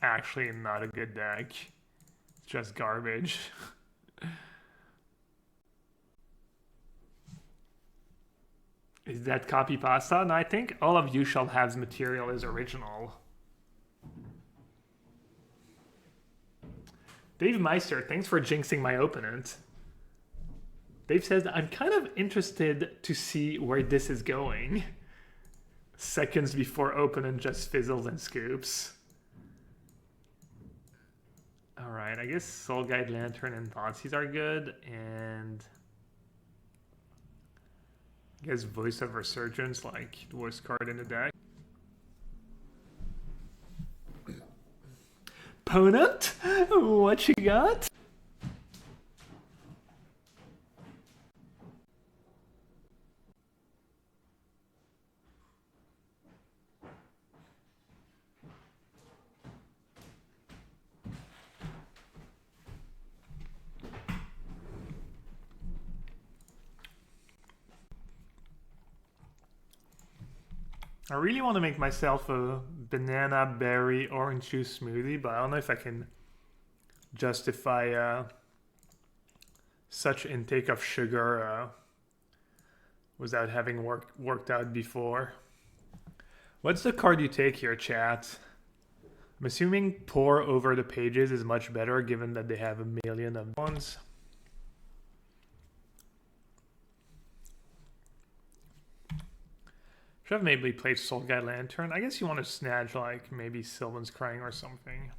actually not a good deck. It's just garbage. Is that copy pasta? No, I think all of You Shall Have's material is original. Dave Meister, thanks for jinxing my opponent. Dave says, I'm kind of interested to see where this is going. Seconds before opponent just fizzles and scoops. Alright, I guess Soul Guide, Lantern, and Thoughtseize are good, and I guess Voice of Resurgence, like the worst card in the deck. Opponent? What you got? I really want to make myself a banana, berry, orange juice smoothie, but I don't know if I can justify such intake of sugar without having worked out before. What's the card you take here, chat? I'm assuming Pour Over the Pages is much better given that they have a million of ones. Should have maybe played Soul Guide Lantern. I guess you want to snatch like maybe Sylvan's Crying or something.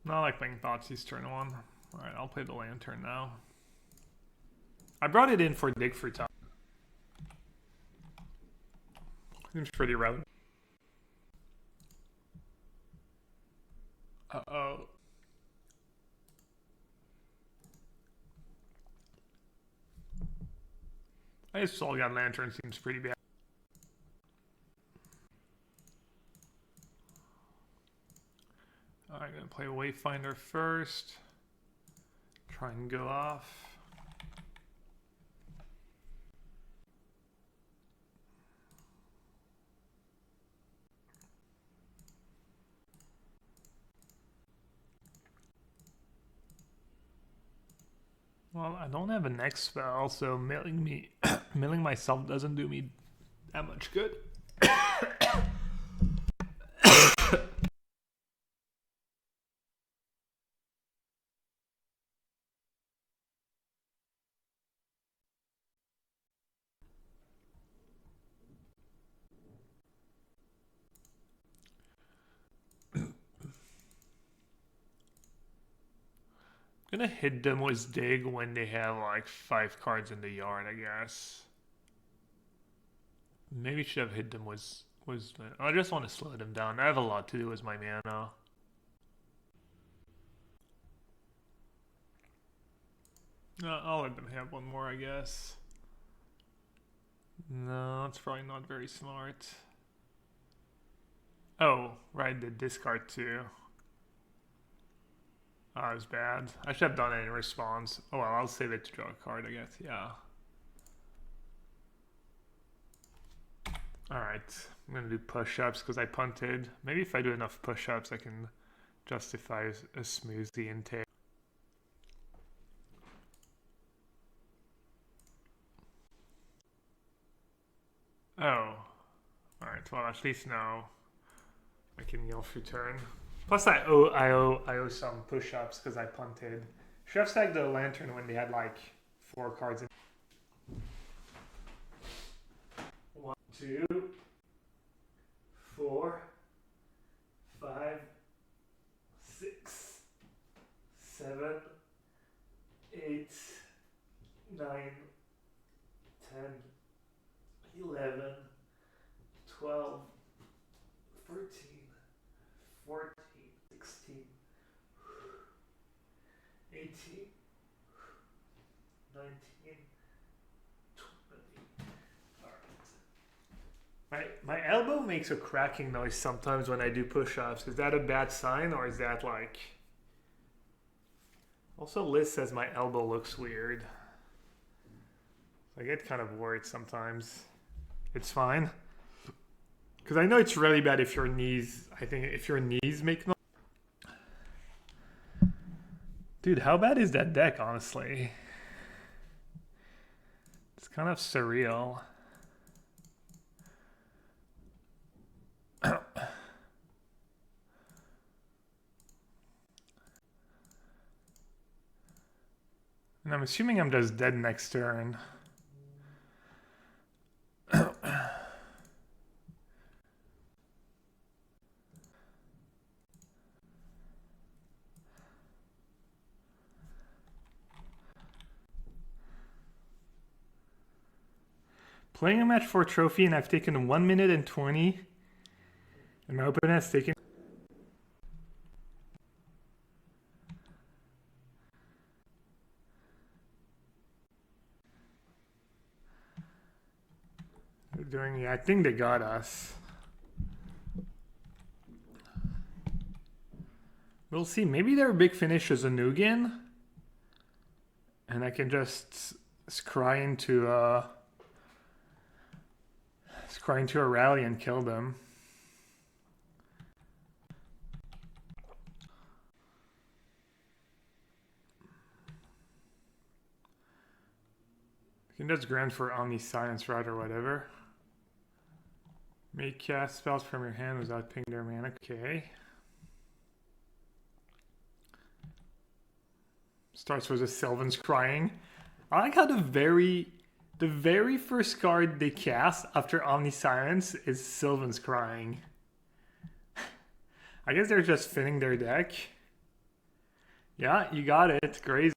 Not like playing Thoughtseize turn 1. Alright, I'll play the Lantern now. I brought it in for Dig for Time. Seems pretty relevant. Uh-oh. I guess Soul Guide Lantern seems pretty bad. Alright, gonna play Wayfinder first. Try and go off. Well, I don't have a next spell, so milling myself doesn't do me that much good. Gonna hit them with Dig when they have like 5 cards in the yard, I guess. Maybe should have hit them with I just want to slow them down. I have a lot to do with my mana. I'll let them have one more, I guess. No, it's probably not very smart. Oh, right, the discard too. Oh, that was bad. I should have done it in response. Oh well, I'll save it to draw a card, I guess. Yeah. Alright, I'm gonna do push-ups because I punted. Maybe if I do enough push-ups, I can justify a smoothie intake. Oh. Alright, well at least now I can kneel through turn. Plus I owe some push-ups because I punted. Should have stacked the lantern when they had like 4 cards in. 1, 2, 4, 5, 6, 7, 8, 9, 10, 11, 12, 13, 14, 16, 18, 19, 20. My elbow makes a cracking noise sometimes when I do push-ups. Is that a bad sign or is that like... Also Liz says my elbow looks weird. I get kind of worried sometimes. It's fine. Because I know it's really bad if your knees... I think if your knees make noise... Dude, how bad is that deck, honestly? It's kind of surreal. And I'm assuming I'm just dead next turn. Playing a match for a trophy and I've taken 1 minute and 20. And my opponent has taken... Yeah, I think they got us. We'll see. Maybe their big finish is a Nugan. And I can just scry into a rally and kill them. You can just grant for Omniscience, right, or whatever. Make cast spells from your hand without paying their mana. Okay. Starts with a Sylvan's Crying. I like how the very first card they cast after Omniscience is Sylvan's Crying. I guess they're just finning their deck. Yeah, you got it. Crazy.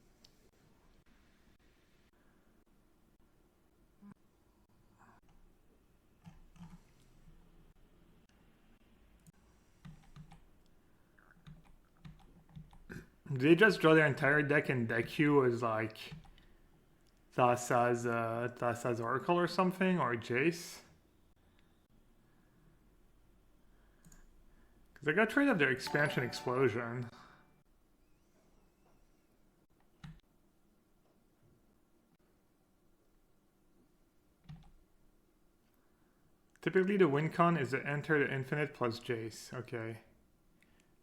Did they just draw their entire deck and deck queue was like Thassa's Oracle or something, or Jace? Because I got trade of their expansion explosion. Typically the win con is to enter the infinite plus Jace. Okay.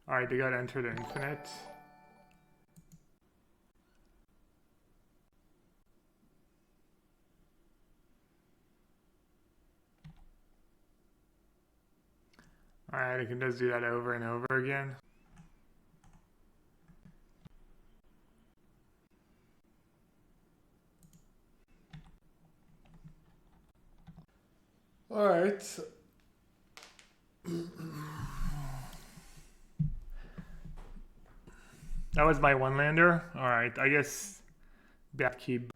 Alright, they got enter the infinite. Alright, I can just do that over and over again. Alright. That was my one lander. Alright, I guess backkeep.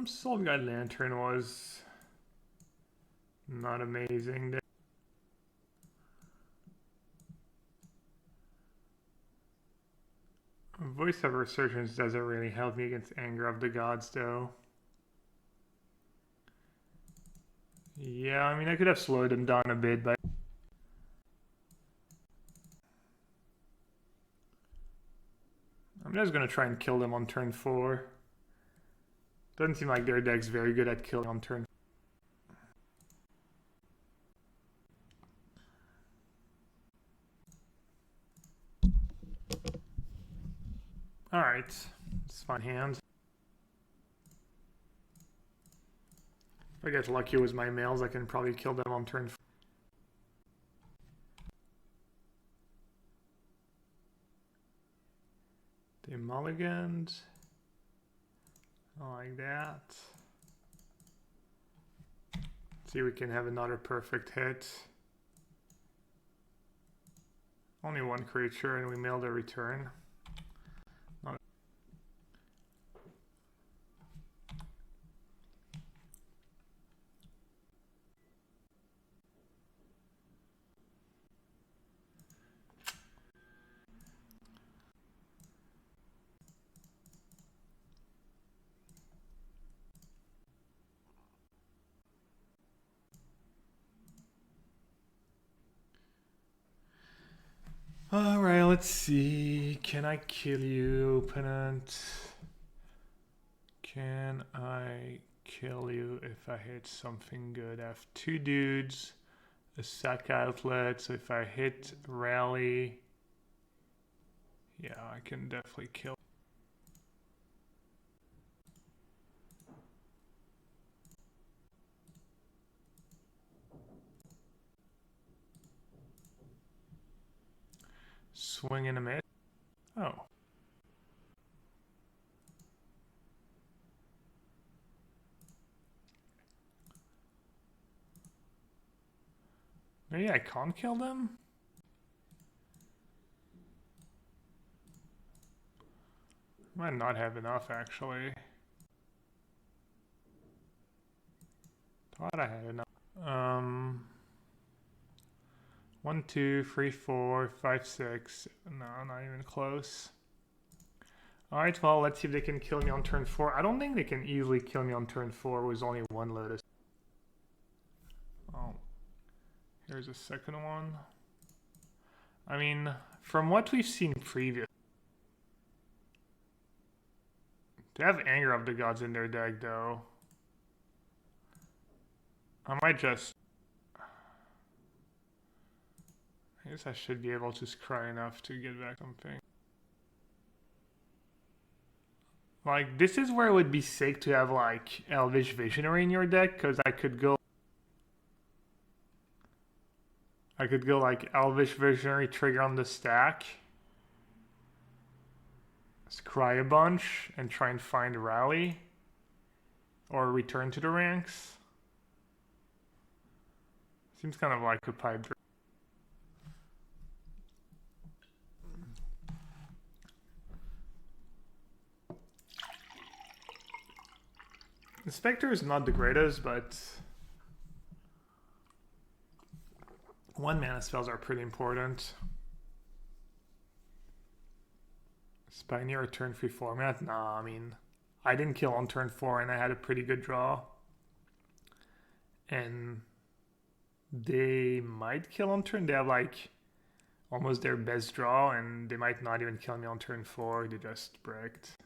Soul Guide Lantern was not amazing. Voice of Resurgence doesn't really help me against Anger of the Gods, though. Yeah, I mean, I could have slowed him down a bit, but... I'm just gonna try and kill them on turn 4. Doesn't seem like their deck's very good at killing on turn 4. Alright, it's fine hands. If I get lucky with my males, I can probably kill them on turn 4. They mulliganed. Like that. See if we can have another perfect hit. Only one creature and we mailed a return. Alright, let's see. Can I kill you, opponent? Can I kill you if I hit something good? I have 2 dudes, a sack outlet, so if I hit rally, yeah, I can definitely kill. Swing and a miss. Oh. Maybe I can't kill them? Might not have enough, actually. Thought I had enough. 1, 2, 3, 4, 5, 6. No, not even close. Alright, well, let's see if they can kill me on turn 4. I don't think they can easily kill me on turn 4 with only 1 Lotus. Oh. Here's a second one. I mean, from what we've seen previous, they have Anger of the Gods in their deck, though. I might just... I guess I should be able to scry enough to get back something. Like, this is where it would be sick to have, like, Elvish Visionary in your deck, because I could go, like, Elvish Visionary, trigger on the stack, scry a bunch, and try and find Rally, or return to the ranks. Seems kind of like a pipe dream. The Spectre is not the greatest, but 1 mana spells are pretty important. Pioneer turn 3 format? Nah, I mean, I didn't kill on turn 4 and I had a pretty good draw. And they might kill on turn. They have like almost their best draw and they might not even kill me on turn 4. They just bricked.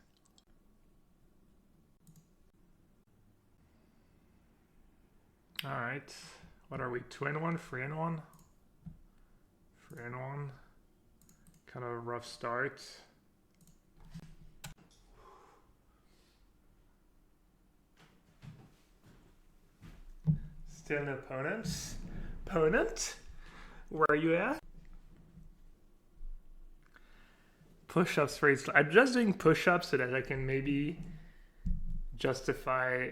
Alright, what are we, 2 and 1, 3 and 1? 3 and 1, kind of a rough start. Still no opponents. Opponent? Where are you at? Push-ups for each. I'm just doing push-ups so that I can maybe justify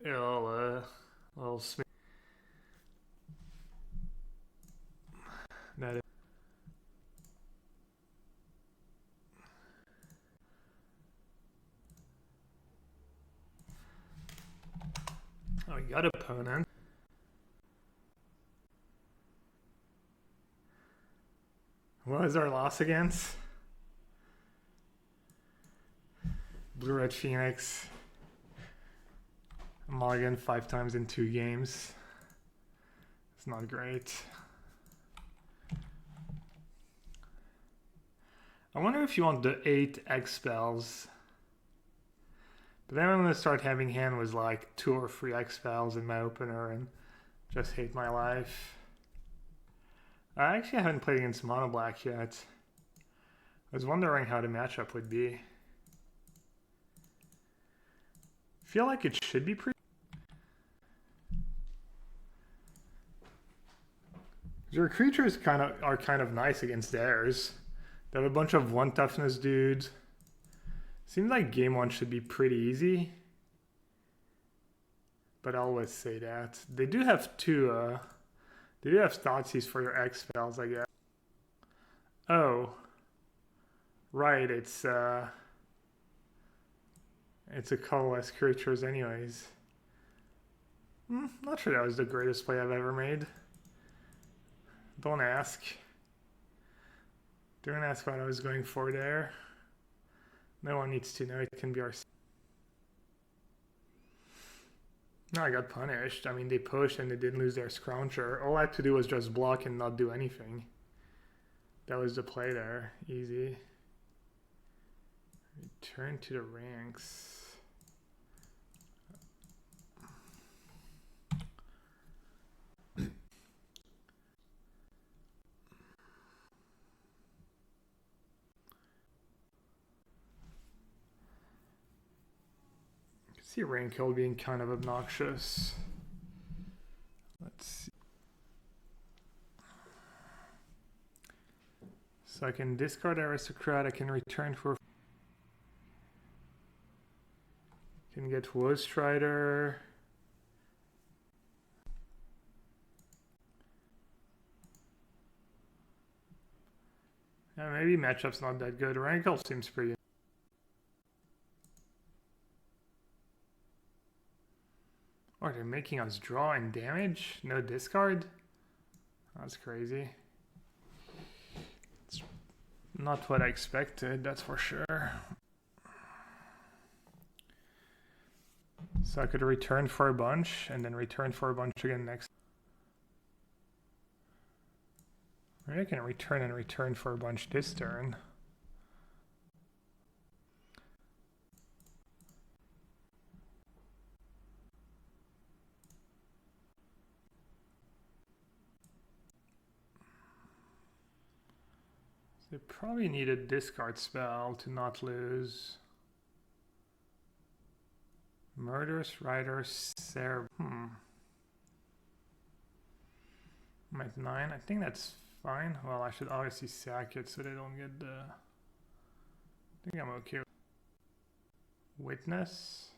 a little smith. That is. Oh, we got opponent. What was our loss against? Blue-red Phoenix. Mulligan 5 times in 2 games. It's not great. I wonder if you want the 8 X spells. But then I'm going to start having hand with like 2 or 3 X spells in my opener and just hate my life. I actually haven't played against Mono Black yet. I was wondering how the matchup would be. I feel like it should be pretty. Your creatures are kind of nice against theirs. They have a bunch of 1 toughness dudes. Seems like game 1 should be pretty easy. But I always say that. They do have 2, they do have Thoughtseize for your X spells, I guess. Oh. Right, it's a colorless creatures anyways. Not sure that was the greatest play I've ever made. Don't ask. Don't ask what I was going for there. No one needs to know. It can be our... No, I got punished. I mean, they pushed and they didn't lose their scrounger. All I had to do was just block and not do anything. That was the play there. Easy. Return to the ranks. See Rainkill being kind of obnoxious. Let's see. So I can discard Aristocrat, I can return for... Can get Woe Strider. Yeah, maybe matchup's not that good. Rainkill seems pretty... Oh, they're making us draw and damage? No discard? That's crazy. It's not what I expected, that's for sure. So I could return for a bunch, and then return for a bunch again next. Maybe I can return and return for a bunch this turn. They probably need a discard spell to not lose. Murderous Rider, Sarah. I'm at 9. I think that's fine. Well, I should obviously sack it so they don't get the... I think I'm okay with Witness.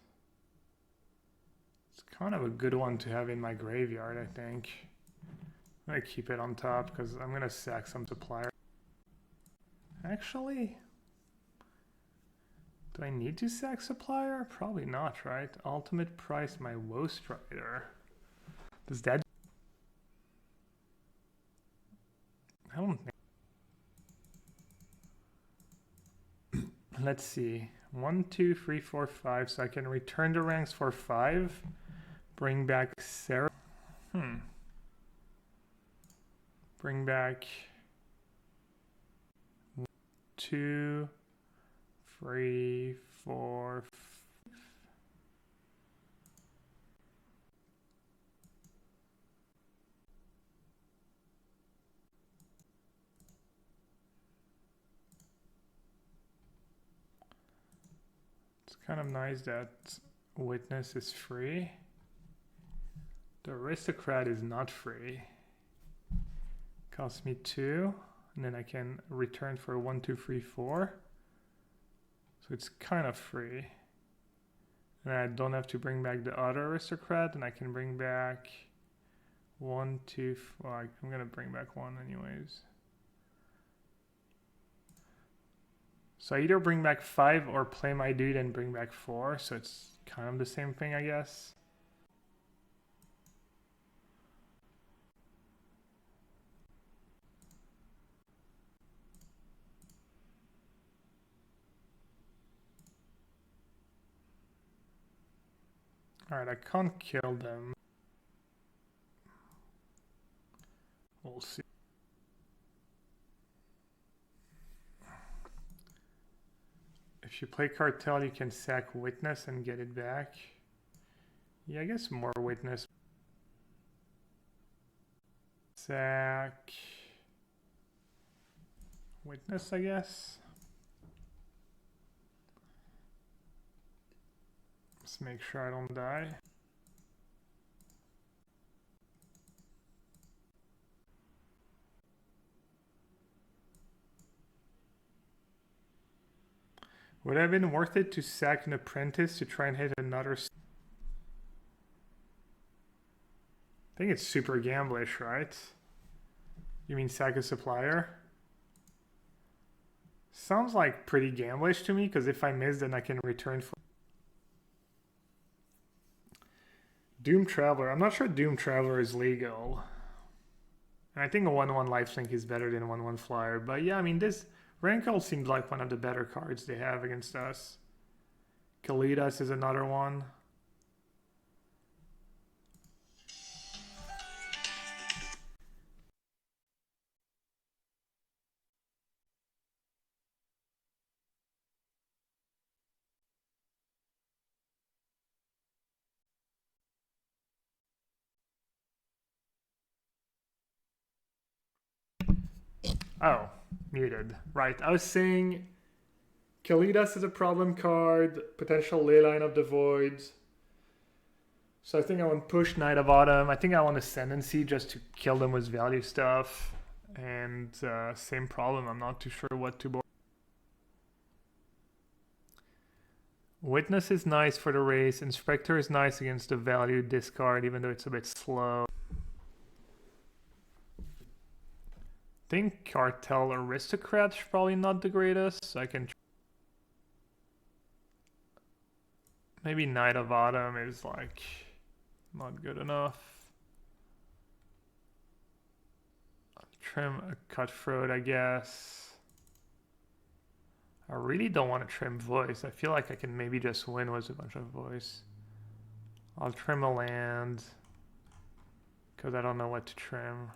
It's kind of a good one to have in my graveyard, I think. I'm going to keep it on top because I'm going to sack some supplier. Actually, do I need to sack supplier? Probably not, right? Ultimate price my Woe Strider. Does that... I don't think... Let's see. 1, 2, 3, 4, 5. So I can return the ranks for 5. Bring back Sarah. Bring back... 2, 3, 4, 5. It's kind of nice that Witness is free. The Aristocrat is not free. Costs me 2. And then I can return for 1, 2, 3, 4. So it's kind of free. And I don't have to bring back the other Aristocrat. And I can bring back 1, 2, well, I'm going to bring back 1 anyways. So I either bring back 5 or play my dude and bring back 4. So it's kind of the same thing, I guess. Alright, I can't kill them. We'll see. If you play Cartel, you can sack Witness and get it back. Yeah, I guess more Witness. Sack. Witness, I guess. Let's make sure I don't die. Would it have been worth it to sack an apprentice to try and hit another? I think it's super gamblish, right? You mean sack a supplier? Sounds like pretty gamblish to me, because if I miss, then I can return for Doom Traveler. I'm not sure Doom Traveler is legal. And I think a 1/1 lifelink is better than a 1/1 flyer. But yeah, I mean, this Rankle seems like one of the better cards they have against us. Kalidas is another one. Oh, muted. Right, I was saying Kalidas is a problem card, potential Leyline of the Voids. So I think I want push Knight of Autumn. I think I want Ascendancy just to kill them with value stuff. And same problem, I'm not too sure what to board. Witness is nice for the race. Inspector is nice against the value discard, even though it's a bit slow. I think Cartel Aristocrats probably not the greatest. So I can maybe Knight of Autumn is like not good enough. I'll trim a Cutthroat, I guess. I really don't want to trim Voice. I feel like I can maybe just win with a bunch of Voice. I'll trim a land because I don't know what to trim.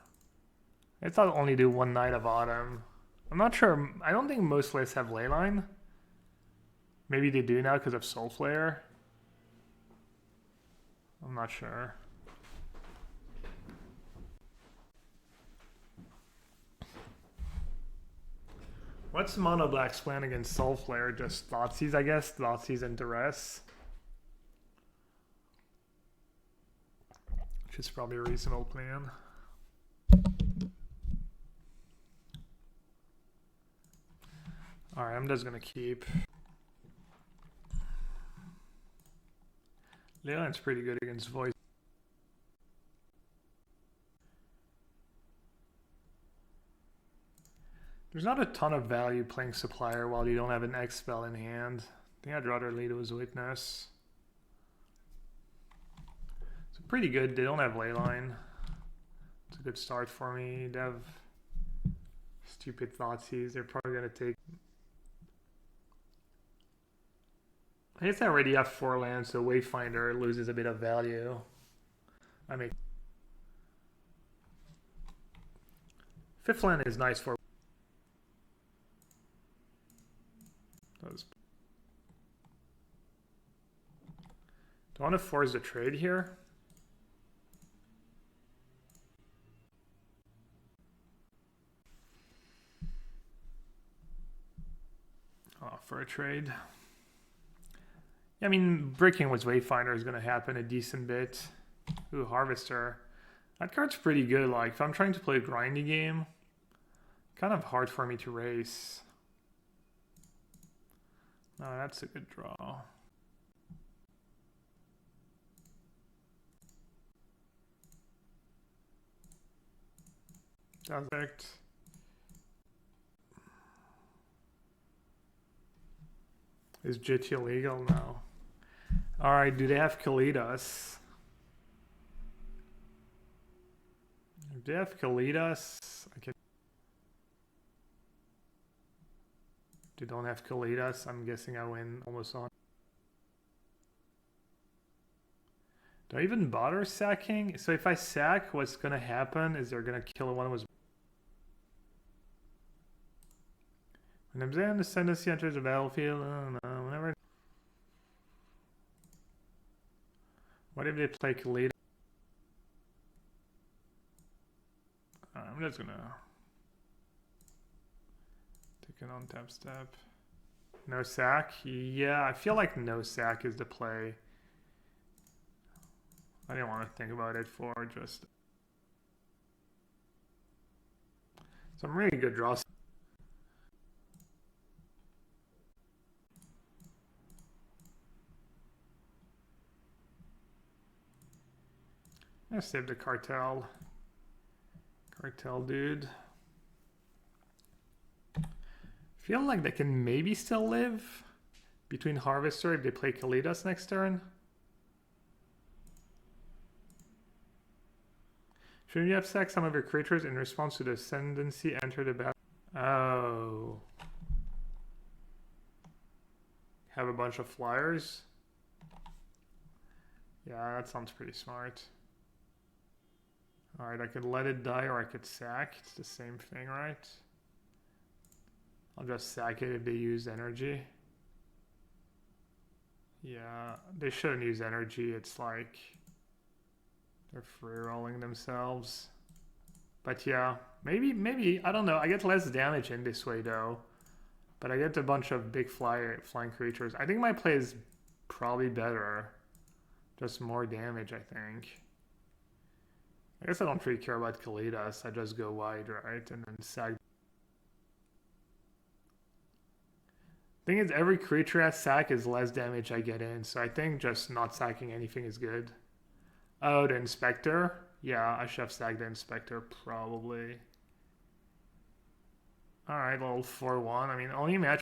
I thought I'll only do one Knight of Autumn. I'm not sure. I don't think most lists have Leyline. Maybe they do now because of Soul Flare. I'm not sure. What's Mono Black's plan against Soul Flare? Just Thoughtseize, I guess. Thoughtseize and Duress. Which is probably a reasonable plan. Alright, I'm just gonna keep. Leyline's pretty good against Voice. There's not a ton of value playing Supplier while you don't have an X spell in hand. I think I'd rather lead with Witness. It's pretty good. They don't have Leyline. It's a good start for me. They have stupid Thoughtseize. They're probably gonna take. I guess I already have 4 lands, so Wayfinder loses a bit of value. I make 5th land is nice for. Do I want to force the trade here? Oh, for a trade. Yeah, I mean, bricking with Wayfinder is going to happen a decent bit. Ooh, Harvester. That card's pretty good. Like, if I'm trying to play a grindy game, kind of hard for me to race. No, that's a good draw. Perfect. Is JT illegal? No. Alright, do they have Kalidas? If they have Kalidas, I can. They don't have Kalidas, I'm guessing I win almost on. Do I even bother sacking? So if I sack, what's gonna happen is they're gonna kill one of us. When Abzan Ascendancy enters the battlefield, I don't know, whenever. What if they play Khalid? I'm just gonna take an on-tap step. No sack? Yeah, I feel like no sack is the play. I didn't want to think about it for just some really good draws. I saved the cartel. Cartel dude. Feel like they can maybe still live between Harvester if they play Kalidas next turn. Shouldn't you have sacked some of your creatures in response to the ascendancy enter the battle? Oh. Have a bunch of flyers? Yeah, that sounds pretty smart. Alright, I could let it die or I could sack. It's the same thing, right? I'll just sack it if they use energy. Yeah, they shouldn't use energy. It's like they're free rolling themselves. But yeah, maybe, I don't know. I get less damage in this way though. But I get a bunch of big flying creatures. I think my play is probably better. Just more damage, I think. I guess I don't really care about Kalidas. I just go wide, right? And then sack. Thing is, every creature I sack is less damage I get in. So I think just not sacking anything is good. Oh, the Inspector? Yeah, I should have sacked the Inspector, probably. Alright, little 4-1. I mean, only match